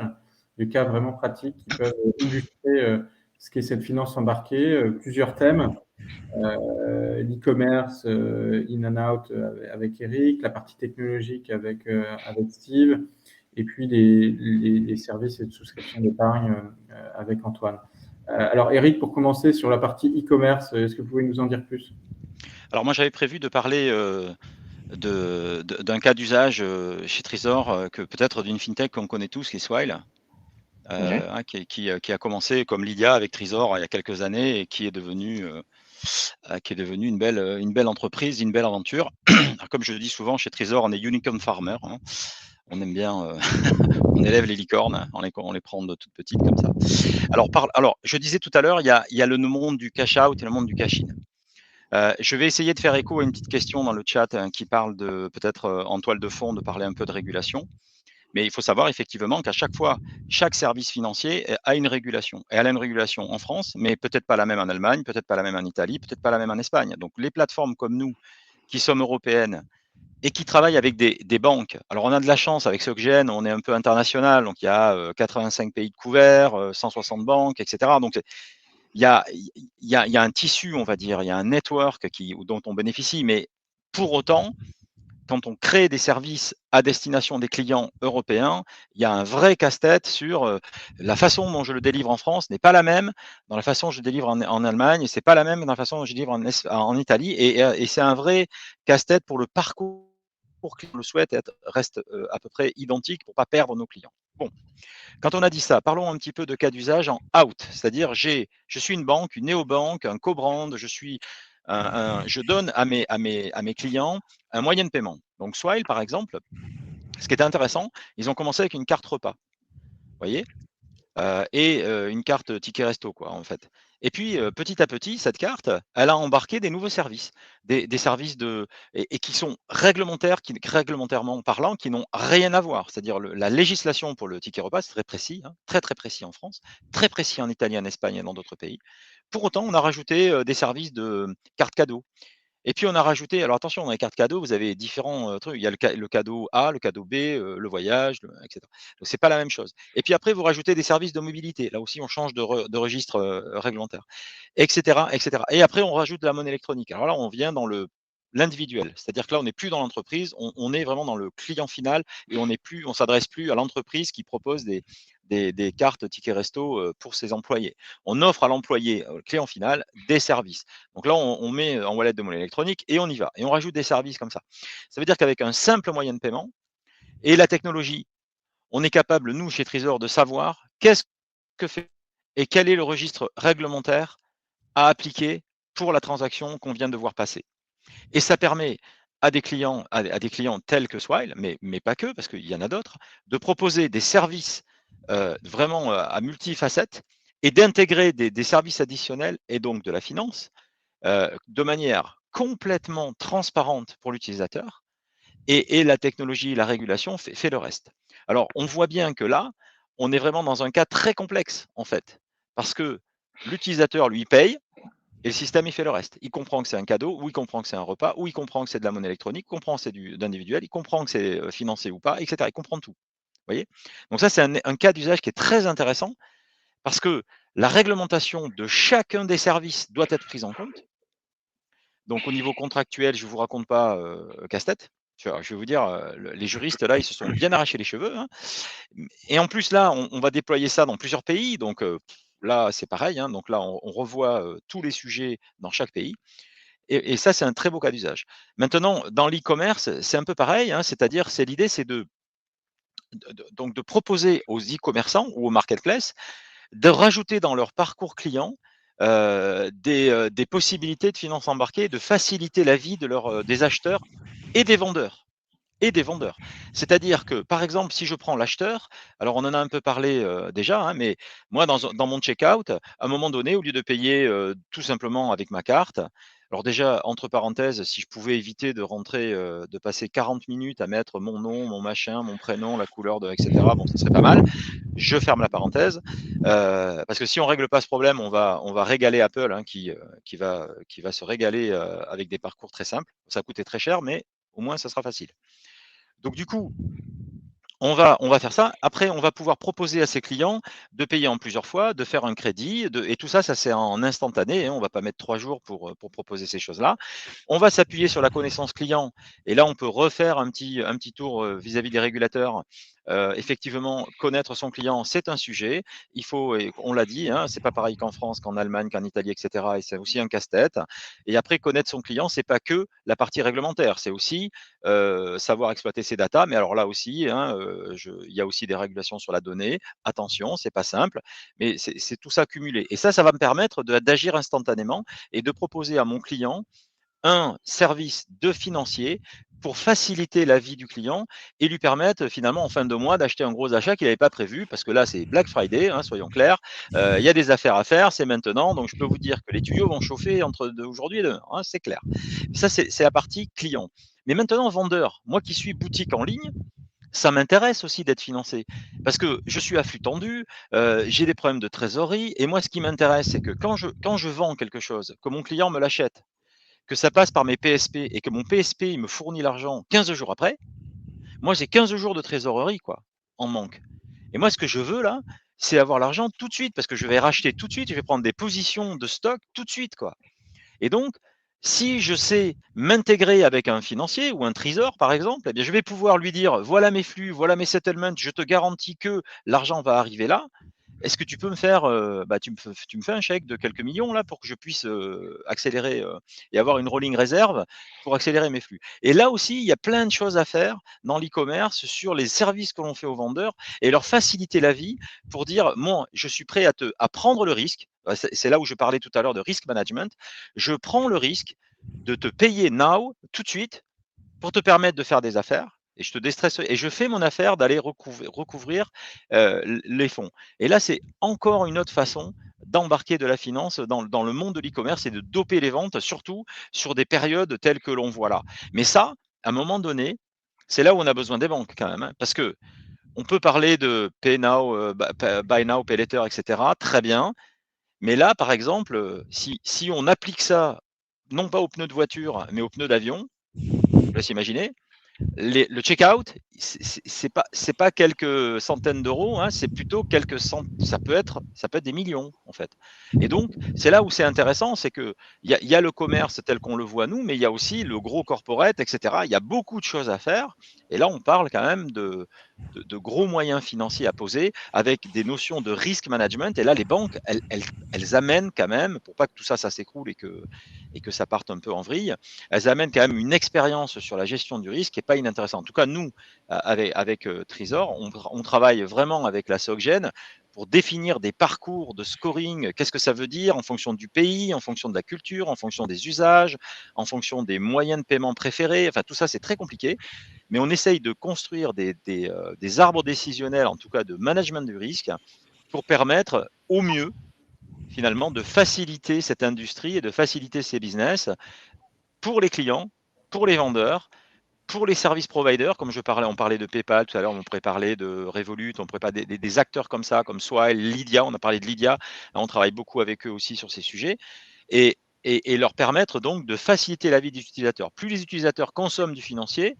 de cas vraiment pratiques qui peuvent illustrer ce qu'est cette finance embarquée. Plusieurs thèmes, l'e-commerce, in and out avec Eric, la partie technologique avec Steve, et puis les services et de souscription d'épargne avec Antoine. Alors, Eric, pour commencer sur la partie e-commerce, est-ce que vous pouvez nous en dire plus? Alors moi, j'avais prévu de parler d'un cas d'usage chez Trésor, que peut-être d'une fintech qu'on connaît tous, qui est Swile, qui a commencé comme Lydia avec Trésor il y a quelques années et qui est devenue une belle entreprise, une belle aventure. Alors, comme je le dis souvent, chez Trésor, on est unicorn farmer. On aime bien, on élève les licornes, on les prend de toutes petites comme ça. Alors, je disais tout à l'heure, il y a le monde du cash out et le monde du cash in. Je vais essayer de faire écho à une petite question dans le chat qui parle de peut-être en toile de fond de parler un peu de régulation. Mais il faut savoir effectivement qu'à chaque fois, chaque service financier a une régulation. Et elle a une régulation en France, mais peut-être pas la même en Allemagne, peut-être pas la même en Italie, peut-être pas la même en Espagne. Donc les plateformes comme nous, qui sommes européennes et qui travaillent avec des banques. Alors on a de la chance avec SocGen, on est un peu international, donc il y a 85 pays de couverts, 160 banques, etc. Donc il y a un tissu, on va dire, il y a un network dont on bénéficie, mais pour autant, quand on crée des services à destination des clients européens, il y a un vrai casse-tête sur la façon dont je le délivre en France n'est pas la même dans la façon dont je le délivre en Allemagne, et c'est pas la même dans la façon dont je délivre en Italie, et c'est un vrai casse-tête pour le parcours que le souhaite reste à peu près identique pour pas perdre nos clients. Bon, quand on a dit ça, parlons un petit peu de cas d'usage en out, c'est-à-dire je suis une banque, une néobanque, un co-brand, je donne à mes clients un moyen de paiement. Donc Swile, par exemple, ce qui était intéressant, ils ont commencé avec une carte repas, vous voyez, et une carte ticket resto, quoi, en fait. Et puis, petit à petit, cette carte, elle a embarqué des nouveaux services, des services et qui sont réglementairement parlant, qui n'ont rien à voir. C'est-à-dire la législation pour le ticket repas, c'est très précis, hein, très très précis en France, très précis en Italie, en Espagne et dans d'autres pays. Pour autant, on a rajouté des services de carte cadeau. Et puis on a rajouté, alors attention, dans les cartes cadeaux, vous avez différents trucs. Il y a le cadeau A, le cadeau B, le voyage, etc. Donc c'est pas la même chose. Et puis après, vous rajoutez des services de mobilité. Là aussi, on change de registre réglementaire, etc., etc. Et après, on rajoute de la monnaie électronique. Alors là, on vient dans l'individuel, c'est-à-dire que là, on n'est plus dans l'entreprise, on est vraiment dans le client final et on s'adresse plus à l'entreprise qui propose des cartes ticket resto pour ses employés. On offre à l'employé, client final, des services. Donc là, on met en wallet de monnaie électronique et on y va. Et on rajoute des services comme ça. Ça veut dire qu'avec un simple moyen de paiement et la technologie, on est capable, nous, chez Trésor, de savoir qu'est-ce que fait et quel est le registre réglementaire à appliquer pour la transaction qu'on vient de voir passer. Et ça permet à des clients tels que Swile, mais pas que, parce qu'il y en a d'autres, de proposer des services vraiment à multifacettes et d'intégrer des services additionnels et donc de la finance de manière complètement transparente pour l'utilisateur, et la technologie, la régulation fait le reste. Alors, on voit bien que là, on est vraiment dans un cas très complexe, en fait, parce que l'utilisateur, lui, paye, et le système, il fait le reste. Il comprend que c'est un cadeau, ou il comprend que c'est un repas, ou il comprend que c'est de la monnaie électronique, il comprend que c'est d'individuel, il comprend que c'est financé ou pas, etc. Il comprend tout. Vous voyez? Donc ça, c'est un cas d'usage qui est très intéressant, parce que la réglementation de chacun des services doit être prise en compte. Donc au niveau contractuel, je ne vous raconte pas casse-tête. Je vais vous dire, les juristes, là, ils se sont bien arrachés les cheveux, hein. Et en plus, là, on va déployer ça dans plusieurs pays. Donc là, c'est pareil, hein. Donc là, on revoit tous les sujets dans chaque pays. Et ça, c'est un très beau cas d'usage. Maintenant, dans l'e-commerce, c'est un peu pareil, hein. C'est-à-dire, l'idée, c'est donc de proposer aux e-commerçants ou aux marketplaces de rajouter dans leur parcours client des possibilités de finance embarquée, de faciliter la vie des acheteurs et des vendeurs. C'est-à-dire que, par exemple, si je prends l'acheteur, alors on en a un peu parlé déjà, hein, mais moi, dans mon checkout, à un moment donné, au lieu de payer tout simplement avec ma carte, alors déjà, entre parenthèses, si je pouvais éviter de rentrer, de passer 40 minutes à mettre mon nom, mon machin, mon prénom, la couleur, etc., bon, ça serait pas mal. Je ferme la parenthèse, parce que si on règle pas ce problème, on va régaler Apple, hein, qui va se régaler avec des parcours très simples. Ça coûtait très cher, mais au moins, ça sera facile. Donc du coup, on va faire ça. Après, on va pouvoir proposer à ses clients de payer en plusieurs fois, de faire un crédit, et tout ça, ça c'est en instantané. Hein, on ne va pas mettre 3 jours pour proposer ces choses-là. On va s'appuyer sur la connaissance client. Et là, on peut refaire un petit tour vis-à-vis des régulateurs. Effectivement, connaître son client, c'est un sujet. Il faut, et on l'a dit, hein, c'est pas pareil qu'en France, qu'en Allemagne, qu'en Italie, etc. Et c'est aussi un casse-tête. Et après, connaître son client, c'est pas que la partie réglementaire, c'est aussi savoir exploiter ses datas. Mais alors là aussi, hein, il y a aussi des régulations sur la donnée. Attention, c'est pas simple, mais c'est tout ça cumulé. Et ça va me permettre d'agir instantanément et de proposer à mon client un service de financier pour faciliter la vie du client et lui permettre finalement en fin de mois d'acheter un gros achat qu'il n'avait pas prévu, parce que là c'est Black Friday, hein, soyons clairs, il y a des affaires à faire, c'est maintenant, donc je peux vous dire que les tuyaux vont chauffer entre aujourd'hui et demain, hein, c'est clair. Ça c'est la partie client. Mais maintenant vendeur, moi qui suis boutique en ligne, ça m'intéresse aussi d'être financé parce que je suis à flux tendu, j'ai des problèmes de trésorerie et moi ce qui m'intéresse c'est que quand je vends quelque chose, que mon client me l'achète, que ça passe par mes PSP et que mon PSP il me fournit l'argent 15 jours après, moi j'ai 15 jours de trésorerie quoi, en manque. Et moi ce que je veux là, c'est avoir l'argent tout de suite parce que je vais racheter tout de suite, je vais prendre des positions de stock tout de suite quoi. Et donc, si je sais m'intégrer avec un financier ou un trésor, par exemple, eh bien, je vais pouvoir lui dire, voilà mes flux, voilà mes settlements, je te garantis que l'argent va arriver là. Est-ce que tu peux me faire, tu me fais un chèque de quelques millions là pour que je puisse accélérer et avoir une rolling réserve pour accélérer mes flux. Et là aussi, il y a plein de choses à faire dans l'e-commerce sur les services que l'on fait aux vendeurs et leur faciliter la vie pour dire, moi, je suis prêt à prendre le risque. C'est là où je parlais tout à l'heure de risk management. Je prends le risque de te payer now, tout de suite, pour te permettre de faire des affaires. Et je te déstresse et je fais mon affaire d'aller recouvrir les fonds. Et là, c'est encore une autre façon d'embarquer de la finance dans le monde de l'e-commerce et de doper les ventes, surtout sur des périodes telles que l'on voit là. Mais ça, à un moment donné, c'est là où on a besoin des banques quand même, hein, parce que on peut parler de pay now, buy now, pay later, etc. Très bien. Mais là, par exemple, si on applique ça, non pas aux pneus de voiture, mais aux pneus d'avion, je laisse imaginer, le checkout, c'est pas quelques centaines d'euros, hein, c'est plutôt quelques ça peut être des millions en fait. Et donc c'est là où c'est intéressant, c'est que il y a le commerce tel qu'on le voit nous, mais il y a aussi le gros corporate, etc. Il y a beaucoup de choses à faire. Et là on parle quand même de gros moyens financiers à poser avec des notions de risk management. Et là les banques, elles amènent quand même, pour pas que tout ça s'écroule et que ça parte un peu en vrille, elles amènent quand même une expérience sur la gestion du risque qui n'est pas inintéressante. En tout cas, nous, avec Trésor, on travaille vraiment avec la SocGen pour définir des parcours de scoring. Qu'est-ce que ça veut dire en fonction du pays, en fonction de la culture, en fonction des usages, en fonction des moyens de paiement préférés. Enfin, tout ça, c'est très compliqué. Mais on essaye de construire des arbres décisionnels, en tout cas de management du risque, pour permettre au mieux finalement de faciliter cette industrie et de faciliter ces business pour les clients, pour les vendeurs, pour les services providers, comme on parlait de PayPal tout à l'heure, on pourrait parler de Revolut, on pourrait parler des acteurs comme ça, comme Swile, Lydia, on a parlé de Lydia, on travaille beaucoup avec eux aussi sur ces sujets, et leur permettre donc de faciliter la vie des utilisateurs. Plus les utilisateurs consomment du financier,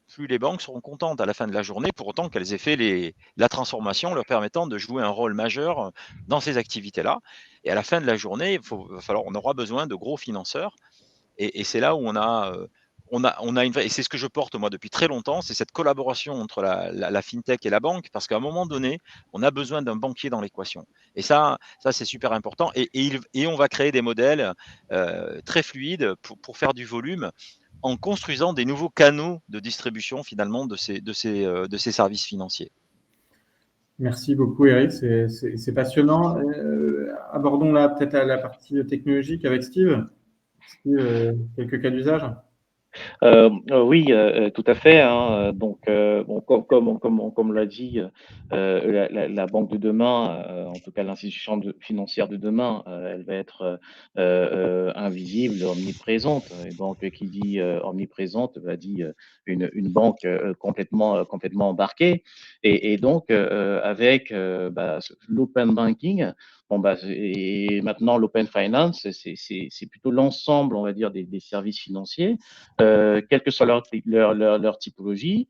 plus les banques seront contentes à la fin de la journée, pour autant qu'elles aient fait la transformation leur permettant de jouer un rôle majeur dans ces activités-là. Et à la fin de la journée, on aura besoin de gros financeurs. Et c'est là où on a une vraie, et c'est ce que je porte moi depuis très longtemps, c'est cette collaboration entre la fintech et la banque, parce qu'à un moment donné, on a besoin d'un banquier dans l'équation. Et ça c'est super important. Et on va créer des modèles très fluides pour faire du volume, en construisant des nouveaux canaux de distribution finalement de ces services financiers. Merci beaucoup, Eric. C'est passionnant. Abordons là peut-être la partie technologique avec Steve. Steve, quelques cas d'usage. Oui, tout à fait, hein. Donc, bon, comme l'a dit, la banque de demain, en tout cas l'institution financière de demain, elle va être invisible, omniprésente. Et donc, qui dit omniprésente, va dit une banque complètement embarquée. Et donc, avec l'open banking, bon, et maintenant l'open finance, c'est plutôt l'ensemble, on va dire, des services financiers quelle que soit leur typologie,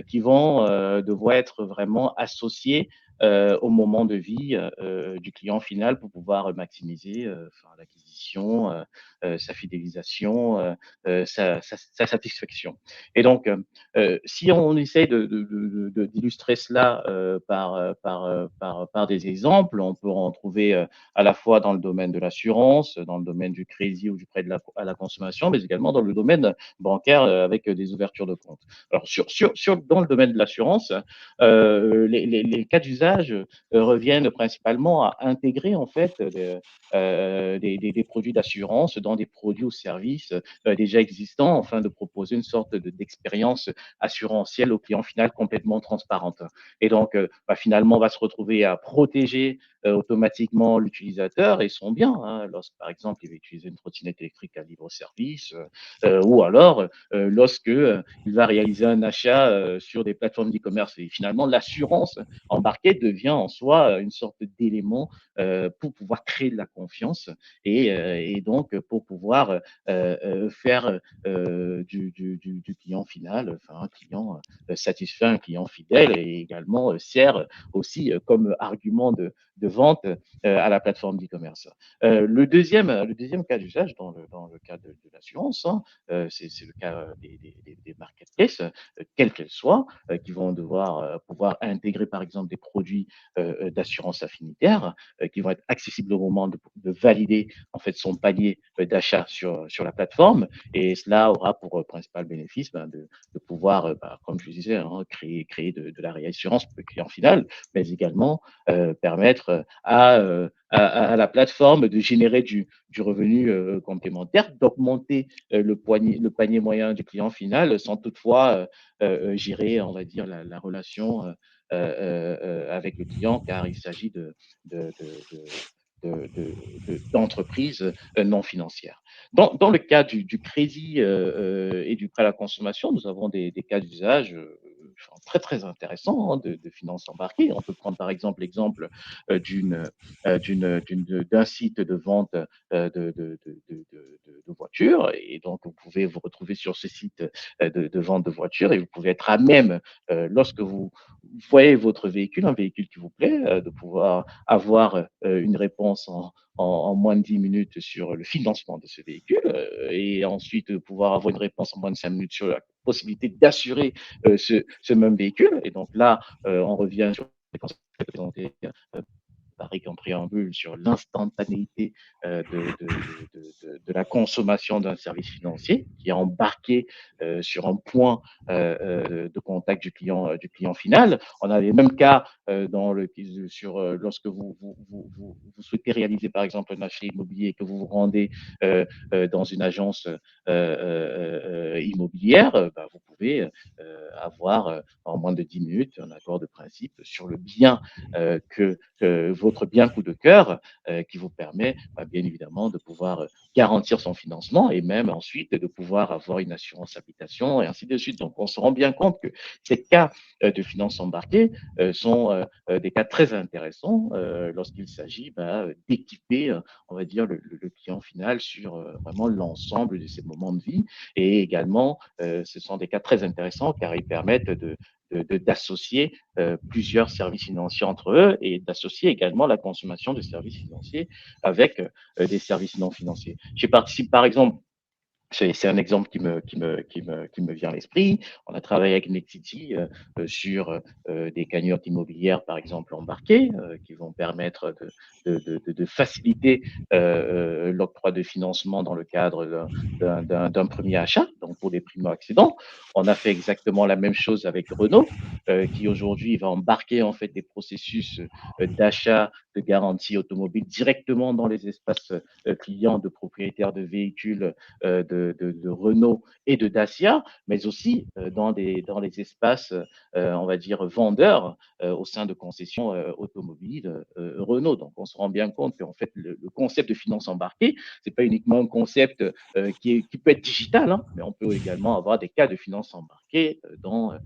qui vont devoir être vraiment associés au moment de vie du client final pour pouvoir maximiser l'acquisition, sa fidélisation, sa satisfaction. Et donc, si on essaie d'illustrer cela par des exemples, on peut en trouver à la fois dans le domaine de l'assurance, dans le domaine du crédit ou du prêt à la consommation, mais également dans le domaine bancaire avec des ouvertures de compte. Alors, dans le domaine de l'assurance, les cas d'usage reviennent principalement à intégrer en fait des produits d'assurance dans des produits ou services déjà existants afin de proposer une sorte d'expérience assurantielle au client final complètement transparente. Et donc, finalement, on va se retrouver à protéger automatiquement l'utilisateur et son bien. Hein, lorsque, par exemple, il va utiliser une trottinette électrique à libre service, ou alors lorsque il va réaliser un achat sur des plateformes d'e-commerce. Et finalement, l'assurance embarquée devient en soi une sorte d'élément pour pouvoir créer de la confiance et donc pour pouvoir faire du client final, enfin un client satisfait, un client fidèle et également sert aussi comme argument de vente à la plateforme d'e-commerce. Le deuxième cas d'usage dans le cas de l'assurance, hein, c'est le cas des marketplaces, quelles qu'elles soient, qui vont devoir pouvoir intégrer par exemple des produits d'assurance affinitaire qui vont être accessibles au moment de valider en fait son panier d'achat sur la plateforme. Et cela aura pour principal bénéfice de pouvoir, comme je disais, hein, créer de la réassurance pour le client final, mais également permettre à la plateforme de générer du revenu complémentaire, d'augmenter le panier moyen du client final sans toutefois gérer, on va dire, la relation avec le client, car il s'agit d'entreprises non financières. Dans le cas du crédit et du prêt à la consommation, nous avons des cas d'usage très très intéressants hein, de finances embarquées. On peut prendre par exemple l'exemple d'un site de vente de voitures et donc vous pouvez vous retrouver sur ce site de vente de voitures et vous pouvez être à même lorsque vous voyez votre véhicule, un véhicule qui vous plaît, de pouvoir avoir une réponse en moins de 10 minutes sur le financement de ce véhicule et ensuite pouvoir avoir une réponse en moins de 5 minutes sur la possibilité d'assurer ce même véhicule. Et donc là, on revient sur les concepts présentés Paris en préambule sur l'instantanéité de la consommation d'un service financier qui est embarqué sur un point de contact du client final. On a les mêmes cas lorsque vous souhaitez réaliser par exemple un achat immobilier et que vous vous rendez dans une agence immobilière, vous pouvez avoir en moins de 10 minutes un accord de principe sur le bien que votre bien coup de cœur qui vous permet bien évidemment de pouvoir garantir son financement et même ensuite de pouvoir avoir une assurance habitation et ainsi de suite. Donc on se rend bien compte que ces cas de finances embarquées sont des cas très intéressants lorsqu'il s'agit d'équiper, on va dire, le client final sur vraiment l'ensemble de ses moments de vie. Et également, ce sont des cas très intéressants car ils permettent d'associer plusieurs services financiers entre eux et d'associer également la consommation de services financiers avec des services non financiers. J'ai participé par exemple c'est un exemple qui me vient à l'esprit. On a travaillé avec Nexity sur des cagnottes immobilières, par exemple, embarquées, qui vont permettre de faciliter l'octroi de financement dans le cadre d'un premier achat. donc pour des primo-accédants. On a fait exactement la même chose avec Renault, qui aujourd'hui va embarquer en fait des processus d'achat de garantie automobile directement dans les espaces clients de propriétaires de véhicules de Renault et de Dacia, mais aussi dans les espaces, on va dire, vendeurs au sein de concessions automobiles Renault. Donc, on se rend bien compte qu'en fait, le concept de finance embarquée, c'est pas uniquement un concept qui peut être digital, hein, mais on peut également avoir des cas de finance embarquée dans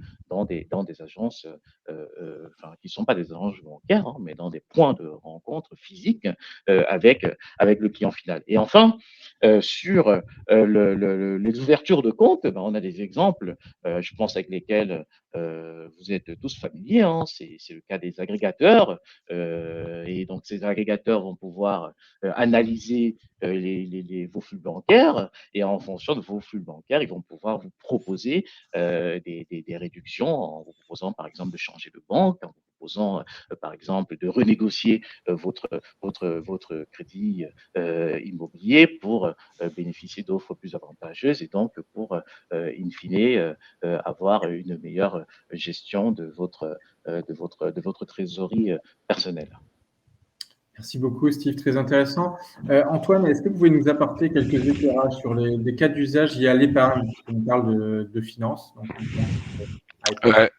des agences, qui ne sont pas des agences bancaires, hein, mais dans des points de rencontre physiques avec le client final. Et enfin, sur les ouvertures de comptes, ben, on a des exemples, je pense avec lesquels vous êtes tous familiers, hein, c'est le cas des agrégateurs. Et donc, ces agrégateurs vont pouvoir analyser vos flux bancaires et en fonction de vos flux bancaires, ils vont pouvoir vous proposer des réductions en vous proposant, par exemple, de changer de banque, en vous proposant, par exemple, de renégocier votre crédit immobilier pour bénéficier d'offres plus avantageuses et donc pour, in fine, avoir une meilleure gestion de votre trésorerie personnelle. Merci beaucoup, Steve. Très intéressant. Antoine, est-ce que vous pouvez nous apporter quelques éclairages sur des cas d'usage liés à l'épargne? On parle de finance. Donc, Ouais,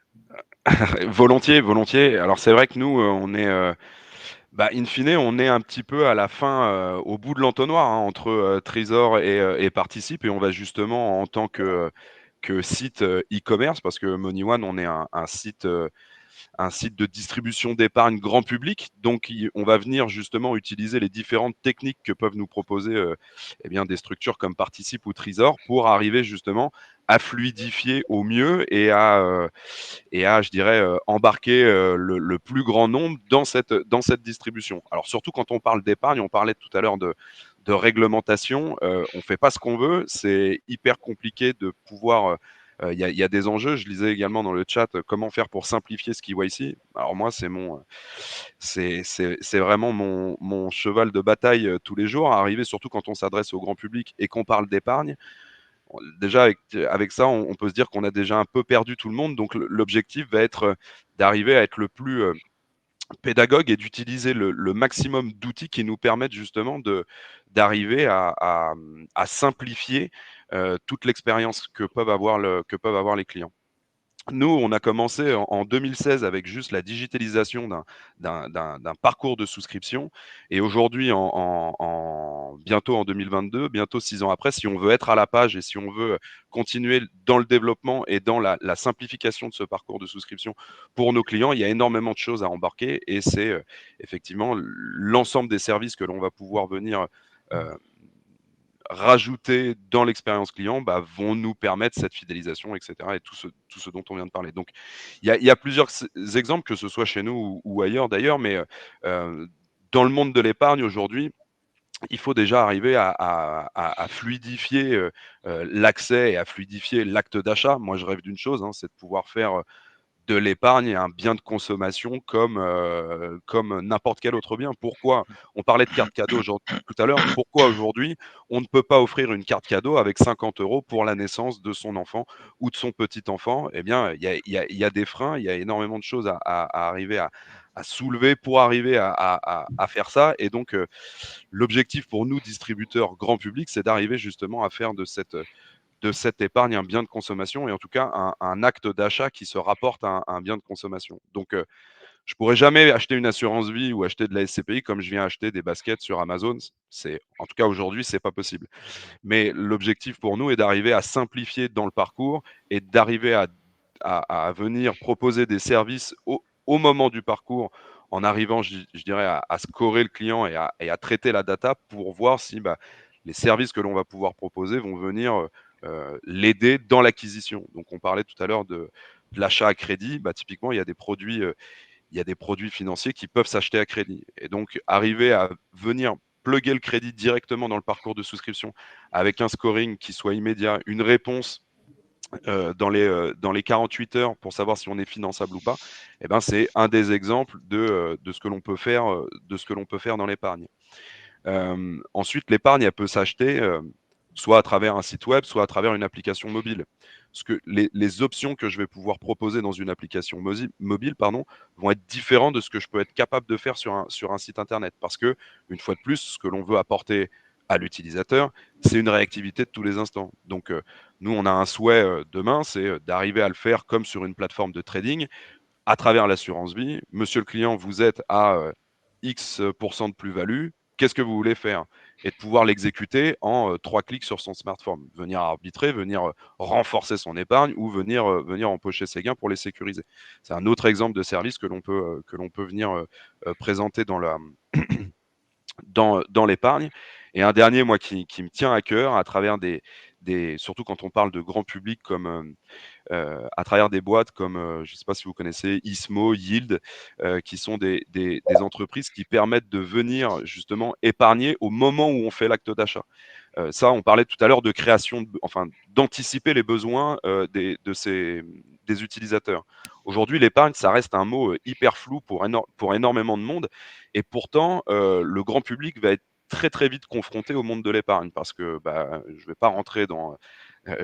volontiers, volontiers. Alors c'est vrai que nous, on est, in fine, on est un petit peu à la fin, au bout de l'entonnoir, hein, entre Trésor et Participe, et on va justement en tant que site e-commerce, parce que MoneyOne, on est un site de distribution d'épargne grand public. Donc, on va venir justement utiliser les différentes techniques que peuvent nous proposer des structures comme Participe ou Trésor pour arriver justement à fluidifier au mieux et à je dirais, embarquer le plus grand nombre dans cette distribution. Alors, surtout quand on parle d'épargne, on parlait tout à l'heure de réglementation. On ne fait pas ce qu'on veut. C'est hyper compliqué de pouvoir. Il y a des enjeux. Je lisais également dans le chat comment faire pour simplifier ce KYC. Alors moi, c'est vraiment mon cheval de bataille tous les jours. Arriver, surtout quand on s'adresse au grand public et qu'on parle d'épargne. Déjà, avec ça, on peut se dire qu'on a déjà un peu perdu tout le monde. Donc, l'objectif va être d'arriver à être le plus pédagogue et d'utiliser le maximum d'outils qui nous permettent justement d'arriver à simplifier toute l'expérience que peuvent avoir les clients. Nous, on a commencé en 2016 avec juste la digitalisation d'un parcours de souscription. Et aujourd'hui, bientôt en 2022, bientôt 6 ans après, si on veut être à la page et si on veut continuer dans le développement et dans la simplification de ce parcours de souscription pour nos clients, il y a énormément de choses à embarquer. Et c'est effectivement l'ensemble des services que l'on va pouvoir venir rajouter dans l'expérience client vont nous permettre cette fidélisation, etc. et tout ce dont on vient de parler. Donc, il y a plusieurs exemples, que ce soit chez nous ou ailleurs d'ailleurs, mais dans le monde de l'épargne aujourd'hui, il faut déjà arriver à fluidifier l'accès et à fluidifier l'acte d'achat. Moi, je rêve d'une chose, hein, c'est de pouvoir faire de l'épargne un bien de consommation comme n'importe quel autre bien. Pourquoi on parlait de carte cadeau tout à l'heure? Pourquoi aujourd'hui on ne peut pas offrir une carte cadeau avec 50 € pour la naissance de son enfant ou de son petit enfant? Eh bien, il y a des freins, il y a énormément de choses à arriver à soulever pour arriver à faire ça. Et donc, l'objectif pour nous, distributeurs grand public, c'est d'arriver justement à faire de cette épargne un bien de consommation, et en tout cas un acte d'achat qui se rapporte à un bien de consommation. Donc, je pourrais jamais acheter une assurance vie ou acheter de la SCPI comme je viens acheter des baskets sur Amazon. En tout cas aujourd'hui, c'est pas possible. Mais l'objectif pour nous est d'arriver à simplifier dans le parcours et d'arriver à venir proposer des services au moment du parcours, en arrivant, je dirais, à scorer le client et à traiter la data pour voir si les services que l'on va pouvoir proposer vont venir l'aider dans l'acquisition. Donc, on parlait tout à l'heure de l'achat à crédit. Typiquement, il y a des produits financiers qui peuvent s'acheter à crédit. Et donc, arriver à venir plugger le crédit directement dans le parcours de souscription avec un scoring qui soit immédiat, une réponse dans les 48 heures pour savoir si on est finançable ou pas, c'est un des exemples de ce que l'on peut faire dans l'épargne. Ensuite, l'épargne, elle peut s'acheter soit à travers un site web, soit à travers une application mobile. Parce que les options que je vais pouvoir proposer dans une application mobile vont être différentes de ce que je peux être capable de faire sur un site internet. Parce que, une fois de plus, ce que l'on veut apporter à l'utilisateur, c'est une réactivité de tous les instants. Donc, nous, on a un souhait demain, c'est d'arriver à le faire comme sur une plateforme de trading à travers l'assurance vie. Monsieur le client, vous êtes à X% de plus-value. Qu'est-ce que vous voulez faire? Et de pouvoir l'exécuter en 3 clics sur son smartphone. Venir arbitrer, venir renforcer son épargne ou venir empocher ses gains pour les sécuriser. C'est un autre exemple de service que l'on peut venir présenter dans l'épargne. Et un dernier, moi, qui me tient à cœur à travers surtout quand on parle de grand public comme à travers des boîtes comme, je ne sais pas si vous connaissez, Ismo, Yield, qui sont des entreprises qui permettent de venir justement épargner au moment où on fait l'acte d'achat. Ça, on parlait tout à l'heure de création, d'anticiper les besoins des utilisateurs. Aujourd'hui, l'épargne, ça reste un mot hyper flou pour énormément de monde, et pourtant, le grand public va être très très vite confronté au monde de l'épargne, parce que je ne vais pas rentrer dans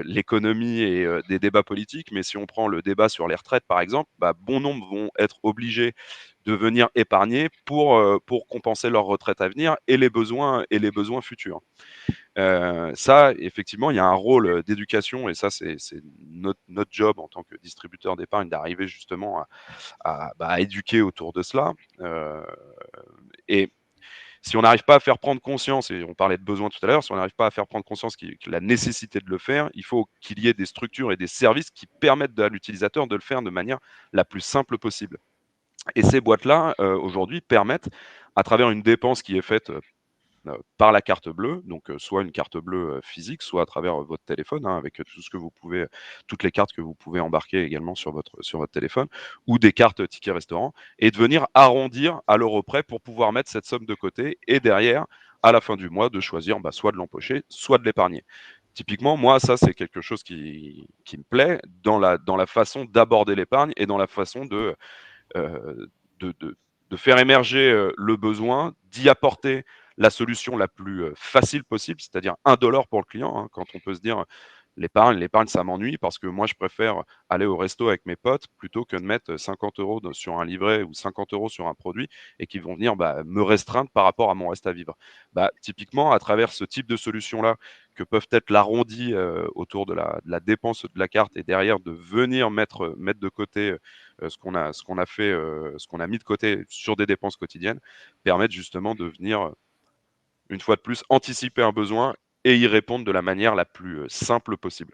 l'économie et des débats politiques, mais si on prend le débat sur les retraites, par exemple, bon nombre vont être obligés de venir épargner pour compenser leur retraite à venir et les besoins futurs. Ça, effectivement, il y a un rôle d'éducation, et ça, c'est notre job en tant que distributeur d'épargne, d'arriver justement à éduquer autour de cela. Et si on n'arrive pas à faire prendre conscience, et on parlait de besoin tout à l'heure, si on n'arrive pas à faire prendre conscience de la nécessité de le faire, il faut qu'il y ait des structures et des services qui permettent à l'utilisateur de le faire de manière la plus simple possible. Et ces boîtes-là, aujourd'hui, permettent, à travers une dépense qui est faite par la carte bleue, donc soit une carte bleue physique, soit à travers votre téléphone, avec toutes les cartes que vous pouvez embarquer également sur votre téléphone, ou des cartes tickets restaurant, et de venir arrondir à l'euro près pour pouvoir mettre cette somme de côté, et derrière, à la fin du mois, de choisir soit de l'empocher, soit de l'épargner. Typiquement, moi, ça, c'est quelque chose qui me plaît dans la façon d'aborder l'épargne et dans la façon de faire émerger le besoin, d'y apporter la solution la plus facile possible, c'est-à-dire indolore pour le client, hein, quand on peut se dire l'épargne, ça m'ennuie parce que moi, je préfère aller au resto avec mes potes plutôt que de mettre 50 € sur un livret ou 50 € sur un produit et qui vont venir me restreindre par rapport à mon reste à vivre. Typiquement, à travers ce type de solutions-là, que peuvent être l'arrondi autour de la dépense de la carte, et derrière de venir mettre de côté ce qu'on a fait, ce qu'on a mis de côté sur des dépenses quotidiennes, permettent justement de venir, une fois de plus, anticiper un besoin et y répondre de la manière la plus simple possible.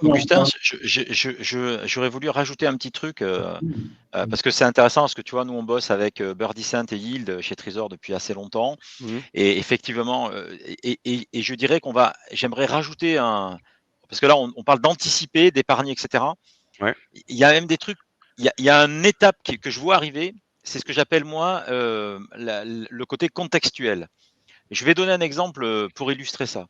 Augustin, j'aurais voulu rajouter un petit truc parce que c'est intéressant, parce que tu vois, nous on bosse avec Birdie Cent et Yield chez Trésor depuis assez longtemps, et effectivement, et je dirais j'aimerais rajouter parce que là on parle d'anticiper, d'épargner, etc. Ouais. Il y a même des trucs, il y a une étape que je vois arriver, c'est ce que j'appelle moi le côté contextuel. Je vais donner un exemple pour illustrer ça.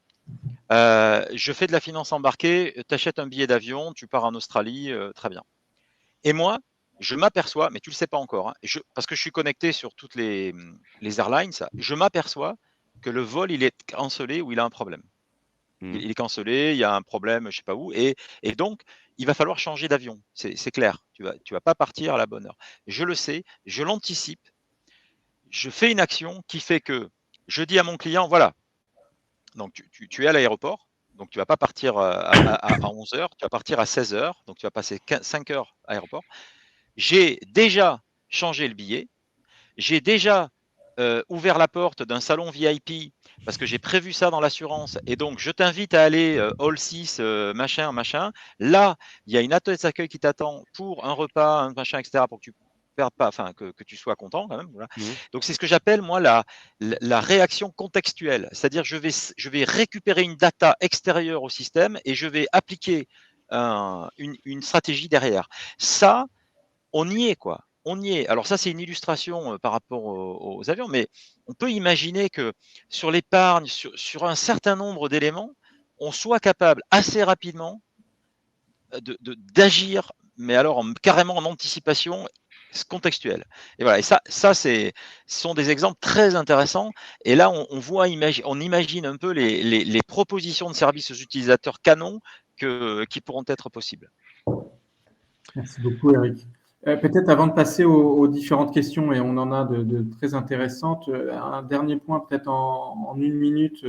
Je fais de la finance embarquée, tu achètes un billet d'avion, tu pars en Australie, très bien. Et moi, je m'aperçois, mais tu ne le sais pas encore, hein, parce que je suis connecté sur toutes les airlines, je m'aperçois que le vol, il est cancellé ou il a un problème. Il est cancellé, il y a un problème, je ne sais pas où, et donc, il va falloir changer d'avion, c'est clair. Tu vas pas partir à la bonne heure. Je le sais, je l'anticipe, je fais une action qui fait que je dis à mon client, voilà, donc tu es à l'aéroport, donc tu ne vas pas partir à 11 h, tu vas partir à 16 h, donc tu vas passer 5 heures à l'aéroport. J'ai déjà changé le billet, j'ai déjà ouvert la porte d'un salon VIP parce que j'ai prévu ça dans l'assurance, et donc je t'invite à aller Hall 6, machin. Là, il y a une hôtesse d'accueil qui t'attend pour un repas, un machin, etc., pour que tu perdes pas, enfin que tu sois content quand même. Voilà. Donc c'est ce que j'appelle moi la réaction contextuelle, c'est-à-dire je vais récupérer une data extérieure au système et je vais appliquer une stratégie derrière. Ça, on y est, quoi. On y est. Alors ça, c'est une illustration par rapport aux avions, mais on peut imaginer que sur l'épargne, sur un certain nombre d'éléments, on soit capable assez rapidement d'agir, mais alors carrément en anticipation, contextuel. Et voilà. Et ça, ce sont des exemples très intéressants. Et là, on imagine un peu les propositions de services aux utilisateurs canons qui pourront être possibles. Merci beaucoup, Eric. Peut-être avant de passer aux différentes questions, et on en a de très intéressantes, un dernier point peut-être en 1 minute,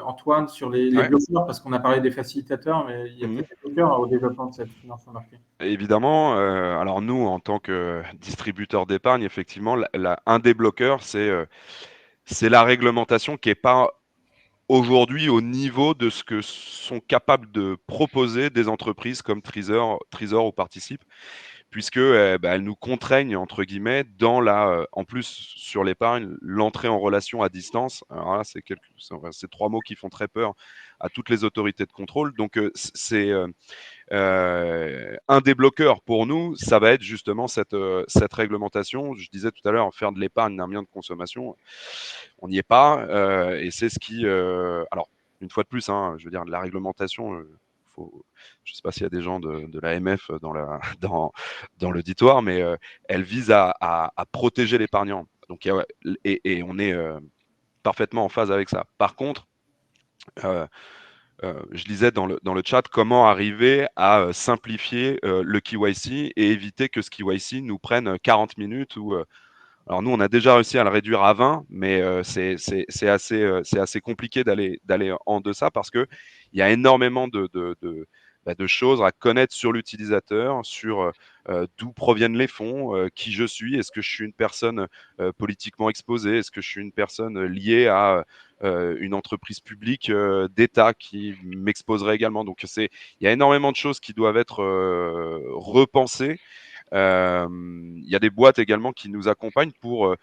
Antoine, sur les Ouais. bloqueurs, parce qu'on a parlé des facilitateurs, mais il y a peut-être des bloqueurs au développement de cette finance embarquée. Évidemment, alors nous, en tant que distributeur d'épargne, effectivement, un des bloqueurs, c'est la réglementation qui n'est pas aujourd'hui au niveau de ce que sont capables de proposer des entreprises comme Trésor ou Participe, puisque elles nous contraignent, entre guillemets, dans en plus sur l'épargne, l'entrée en relation à distance. Alors là, c'est 3 mots qui font très peur à toutes les autorités de contrôle. Donc, c'est un des bloqueurs pour nous, ça va être justement cette réglementation. Je disais tout à l'heure, faire de l'épargne d'un bien de consommation, on n'y est pas. Et c'est ce qui... alors, une fois de plus, hein, je veux dire, de la réglementation, je ne sais pas s'il y a des gens de l'AMF dans l'auditoire, mais elle vise à protéger l'épargnant. Donc, et on est parfaitement en phase avec ça. Par contre, je lisais dans le chat comment arriver à simplifier le KYC et éviter que ce KYC nous prenne 40 minutes. Alors nous, on a déjà réussi à le réduire à 20, mais c'est assez compliqué d'aller en deçà parce qu'il y a énormément de choses à connaître sur l'utilisateur, sur d'où proviennent les fonds, qui je suis, est-ce que je suis une personne politiquement exposée, est-ce que je suis une personne liée à une entreprise publique d'État qui m'exposerait également. Donc il y a énormément de choses qui doivent être repensées. Il y a des boîtes également qui nous accompagnent pour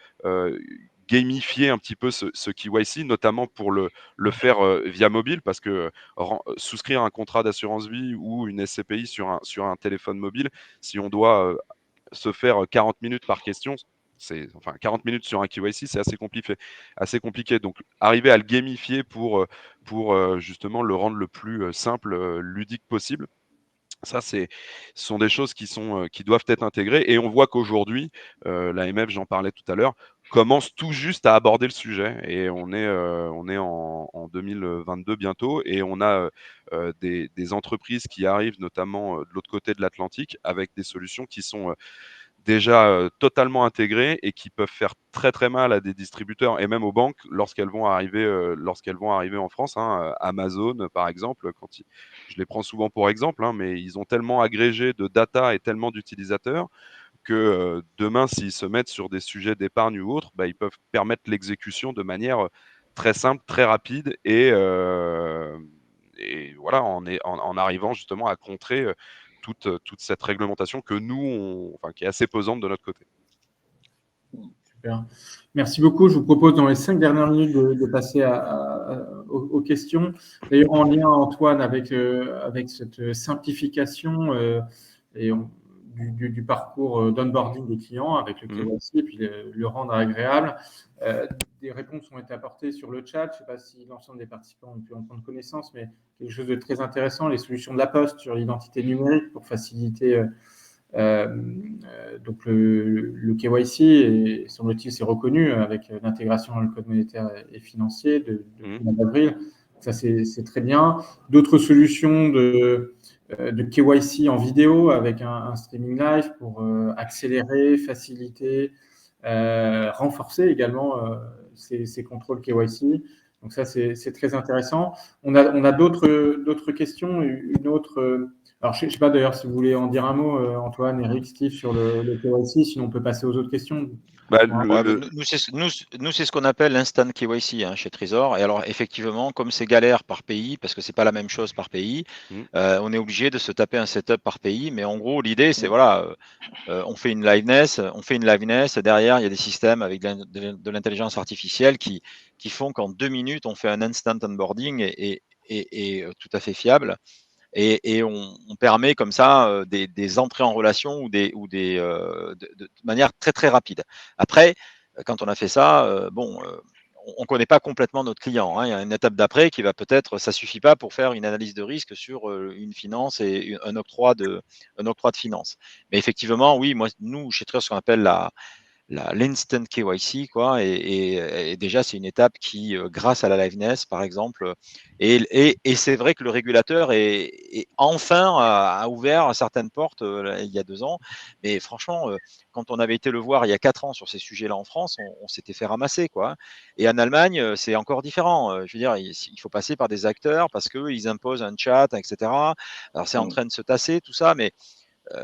gamifier un petit peu ce KYC, notamment pour le faire via mobile, parce que souscrire un contrat d'assurance vie ou une SCPI sur un téléphone mobile, si on doit se faire 40 minutes par question, 40 minutes sur un KYC, c'est assez compliqué. Donc, arriver à le gamifier pour justement le rendre le plus simple, ludique possible. Ça, ce sont des choses qui doivent être intégrées. Et on voit qu'aujourd'hui, l'AMF, j'en parlais tout à l'heure, commence tout juste à aborder le sujet. Et on est en 2022 bientôt. Et on a des entreprises qui arrivent, notamment de l'autre côté de l'Atlantique, avec des solutions qui sont déjà totalement intégrées et qui peuvent faire très très mal à des distributeurs et même aux banques lorsqu'elles vont arriver en France. Hein. Amazon, par exemple, je les prends souvent pour exemple, hein, mais ils ont tellement agrégé de data et tellement d'utilisateurs que demain, s'ils se mettent sur des sujets d'épargne ou autres, ils peuvent permettre l'exécution de manière très simple, très rapide et voilà, en arrivant justement à contrer toute cette réglementation que nous, qui est assez pesante de notre côté. Super. Merci beaucoup. Je vous propose dans les 5 dernières minutes de passer aux questions. D'ailleurs, en lien, Antoine, avec cette simplification du parcours d'onboarding des clients avec le KYC et puis le rendre agréable. Des réponses ont été apportées sur le chat. Je ne sais pas si l'ensemble des participants ont pu en prendre connaissance, mais quelque chose de très intéressant, les solutions de la Poste sur l'identité numérique pour faciliter donc le KYC, et semble-t-il, c'est reconnu avec l'intégration dans le code monétaire et financier depuis le mois d'avril. Ça, c'est très bien. D'autres solutions de KYC en vidéo avec un streaming live pour accélérer, faciliter, renforcer également ces contrôles KYC. Donc ça, c'est très intéressant. On a d'autres questions. Une autre... Alors, je ne sais pas d'ailleurs si vous voulez en dire un mot, Antoine, Eric, Steve, sur le KYC, sinon on peut passer aux autres questions. Nous, c'est ce qu'on appelle l'instant KYC chez Trésor. Et alors, effectivement, comme c'est galère par pays, parce que c'est pas la même chose par pays, on est obligé de se taper un setup par pays. Mais en gros, l'idée, c'est on fait une liveness. Derrière, il y a des systèmes avec de l'intelligence artificielle qui font qu'en 2 minutes, on fait un instant onboarding et tout à fait fiable. Et on permet comme ça des entrées en relation de manière très très rapide. Après, quand on a fait ça, on ne connaît pas complètement notre client. Hein. Il y a une étape d'après qui va peut-être, ça ne suffit pas pour faire une analyse de risque sur une finance et un octroi de finance. Mais effectivement, oui, nous, chez Trust, ce qu'on appelle l'instant KYC, quoi, et déjà c'est une étape qui, grâce à la liveness par exemple, et c'est vrai que le régulateur est enfin a ouvert certaines portes il y a 2 ans, mais franchement, quand on avait été le voir il y a 4 ans sur ces sujets-là en France, on s'était fait ramasser, quoi. Et en Allemagne, c'est encore différent. Je veux dire, il faut passer par des acteurs parce qu'ils imposent un chat, etc. Alors c'est en train de se tasser tout ça, mais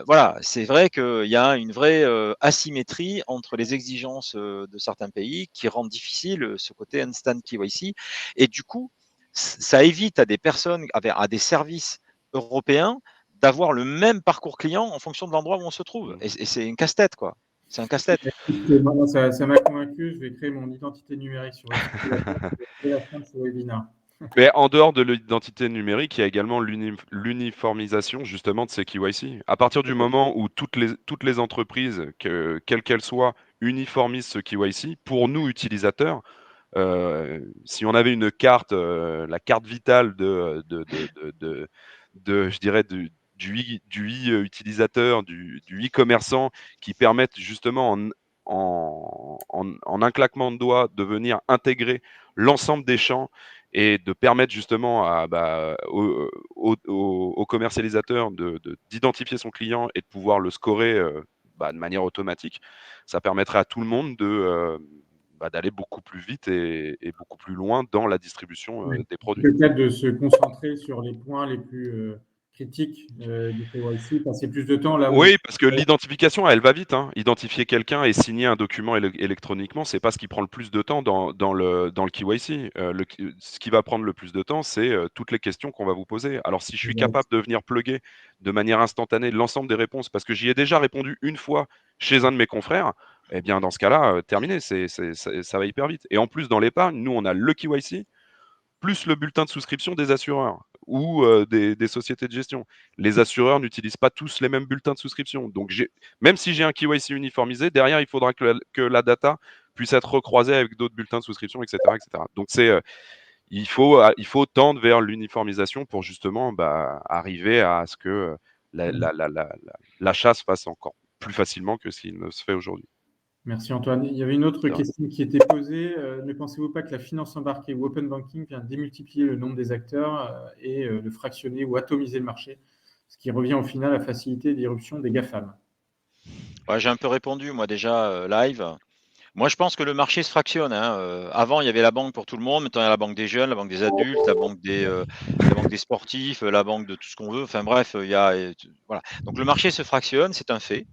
voilà, c'est vrai qu'il y a une vraie asymétrie entre les exigences de certains pays qui rendent difficile ce côté instant KYC. Et du coup, ça évite à des personnes, à des services européens d'avoir le même parcours client en fonction de l'endroit où on se trouve. Et c'est une casse-tête, quoi. C'est un casse-tête. Ça m'a convaincu. Je vais créer mon identité numérique sur le site de la fin de ce webinaire. Mais en dehors de l'identité numérique, il y a également l'uniformisation justement de ces KYC. À partir du moment où toutes les entreprises, quelles qu'elles soient, uniformisent ce KYC, pour nous utilisateurs, si on avait une carte, la carte vitale je dirais, du e-utilisateur, du e-commerçant, qui permettent justement en un claquement de doigts de venir intégrer l'ensemble des champs et de permettre justement au commercialisateur d'identifier son client et de pouvoir le scorer de manière automatique, ça permettrait à tout le monde d'aller beaucoup plus vite et beaucoup plus loin dans la distribution des produits. Peut-être de se concentrer sur les points les plus critiques du KYC, passer plus de temps là où... Oui, parce que l'identification, elle va vite. Hein. Identifier quelqu'un et signer un document électroniquement, c'est pas ce qui prend le plus de temps dans le KYC. Ce qui va prendre le plus de temps, c'est toutes les questions qu'on va vous poser. Alors, si je suis capable de venir plugger de manière instantanée l'ensemble des réponses, parce que j'y ai déjà répondu une fois chez un de mes confrères, eh bien, dans ce cas-là, terminé, ça va hyper vite. Et en plus, dans l'épargne, nous, on a le KYC, plus le bulletin de souscription des assureurs ou des sociétés de gestion. Les assureurs n'utilisent pas tous les mêmes bulletins de souscription. Donc, même si j'ai un KYC uniformisé, derrière, il faudra que la data puisse être recroisée avec d'autres bulletins de souscription, etc. etc. Donc, il faut tendre vers l'uniformisation pour justement arriver à ce que l'achat se fasse encore plus facilement que ce qu'il ne se fait aujourd'hui. Merci Antoine. Il y avait une autre question qui était posée. Ne pensez-vous pas que la finance embarquée ou open banking vient démultiplier le nombre des acteurs et de fractionner ou atomiser le marché, ce qui revient au final à faciliter l'irruption des GAFAM? Ouais, j'ai un peu répondu, moi, déjà, live. Moi, je pense que le marché se fractionne. Hein. Avant, il y avait la banque pour tout le monde. Maintenant, il y a la banque des jeunes, la banque des adultes, la banque des sportifs, la banque de tout ce qu'on veut. Enfin bref, voilà. Donc le marché se fractionne, c'est un fait.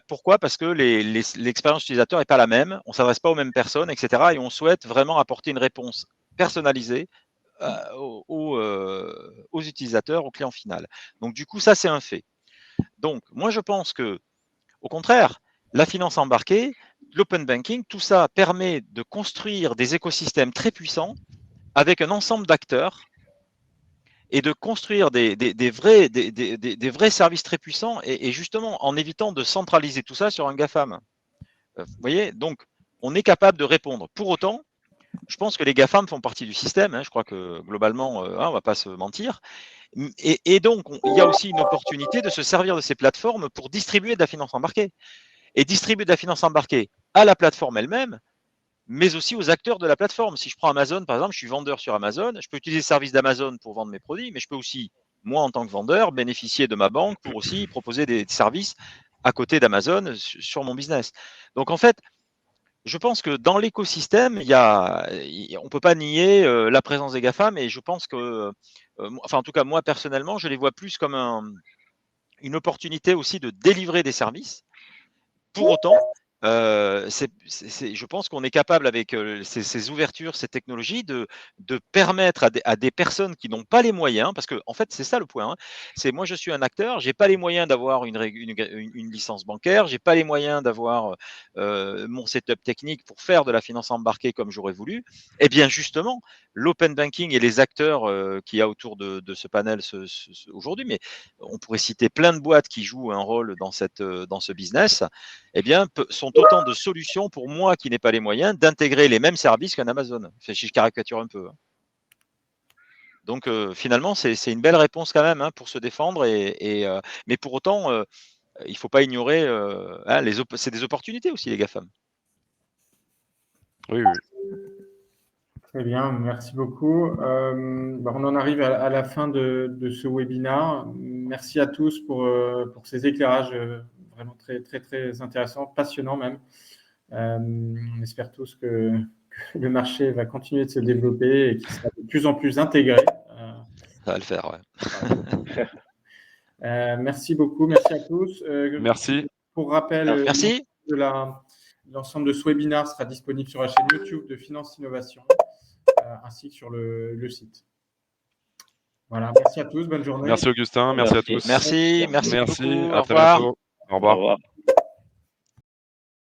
Pourquoi? Parce que l'expérience utilisateur n'est pas la même. On ne s'adresse pas aux mêmes personnes, etc. Et on souhaite vraiment apporter une réponse personnalisée aux utilisateurs, au client final. Donc du coup, ça, c'est un fait. Donc moi, je pense que, au contraire, la finance embarquée, l'open banking, tout ça permet de construire des écosystèmes très puissants avec un ensemble d'acteurs et de construire des vrais services très puissants et justement en évitant de centraliser tout ça sur un GAFAM. Vous voyez, donc on est capable de répondre. Pour autant, je pense que les GAFAM font partie du système. Hein, je crois que globalement, on ne va pas se mentir. Et donc, il y a aussi une opportunité de se servir de ces plateformes pour distribuer de la finance embarquée. Et distribuer de la finance embarquée à la plateforme elle-même, mais aussi aux acteurs de la plateforme. Si je prends Amazon, par exemple, je suis vendeur sur Amazon, je peux utiliser le service d'Amazon pour vendre mes produits, mais je peux aussi, moi, en tant que vendeur, bénéficier de ma banque pour aussi proposer des services à côté d'Amazon sur mon business. Donc, en fait, je pense que dans l'écosystème, on ne peut pas nier la présence des GAFAM, et je pense que, enfin, en tout cas, moi, personnellement, je les vois plus comme une opportunité aussi de délivrer des services. Pour autant, je pense qu'on est capable, avec ces ouvertures, ces technologies, de permettre à des personnes qui n'ont pas les moyens, parce que en fait, c'est ça le point. Hein, c'est moi, je suis un acteur, j'ai pas les moyens d'avoir une licence bancaire, j'ai pas les moyens d'avoir mon setup technique pour faire de la finance embarquée comme j'aurais voulu. Eh bien, justement, l'open banking et les acteurs qu'il y a autour de ce panel aujourd'hui, mais on pourrait citer plein de boîtes qui jouent un rôle dans ce business, eh bien, sont ont autant de solutions pour moi qui n'ai pas les moyens d'intégrer les mêmes services qu'un Amazon. Si je caricature un peu. Donc finalement, c'est une belle réponse quand même pour se défendre. Mais pour autant, il ne faut pas ignorer, c'est des opportunités aussi, les GAFAM. Oui. Très bien, merci beaucoup. On en arrive à la fin de ce webinaire. Merci à tous pour ces éclairages vraiment très, très, très intéressants, passionnants même. On espère tous que le marché va continuer de se développer et qu'il sera de plus en plus intégré. Ça va le faire, ouais. Merci beaucoup, merci à tous. Merci. Pour rappel, merci. l'ensemble de ce webinaire sera disponible sur la chaîne YouTube de Finance Innovation ainsi que sur le site. Voilà, merci à tous, bonne journée. Merci Augustin, merci à tous. Merci beaucoup. À Au très revoir. bientôt. Au revoir.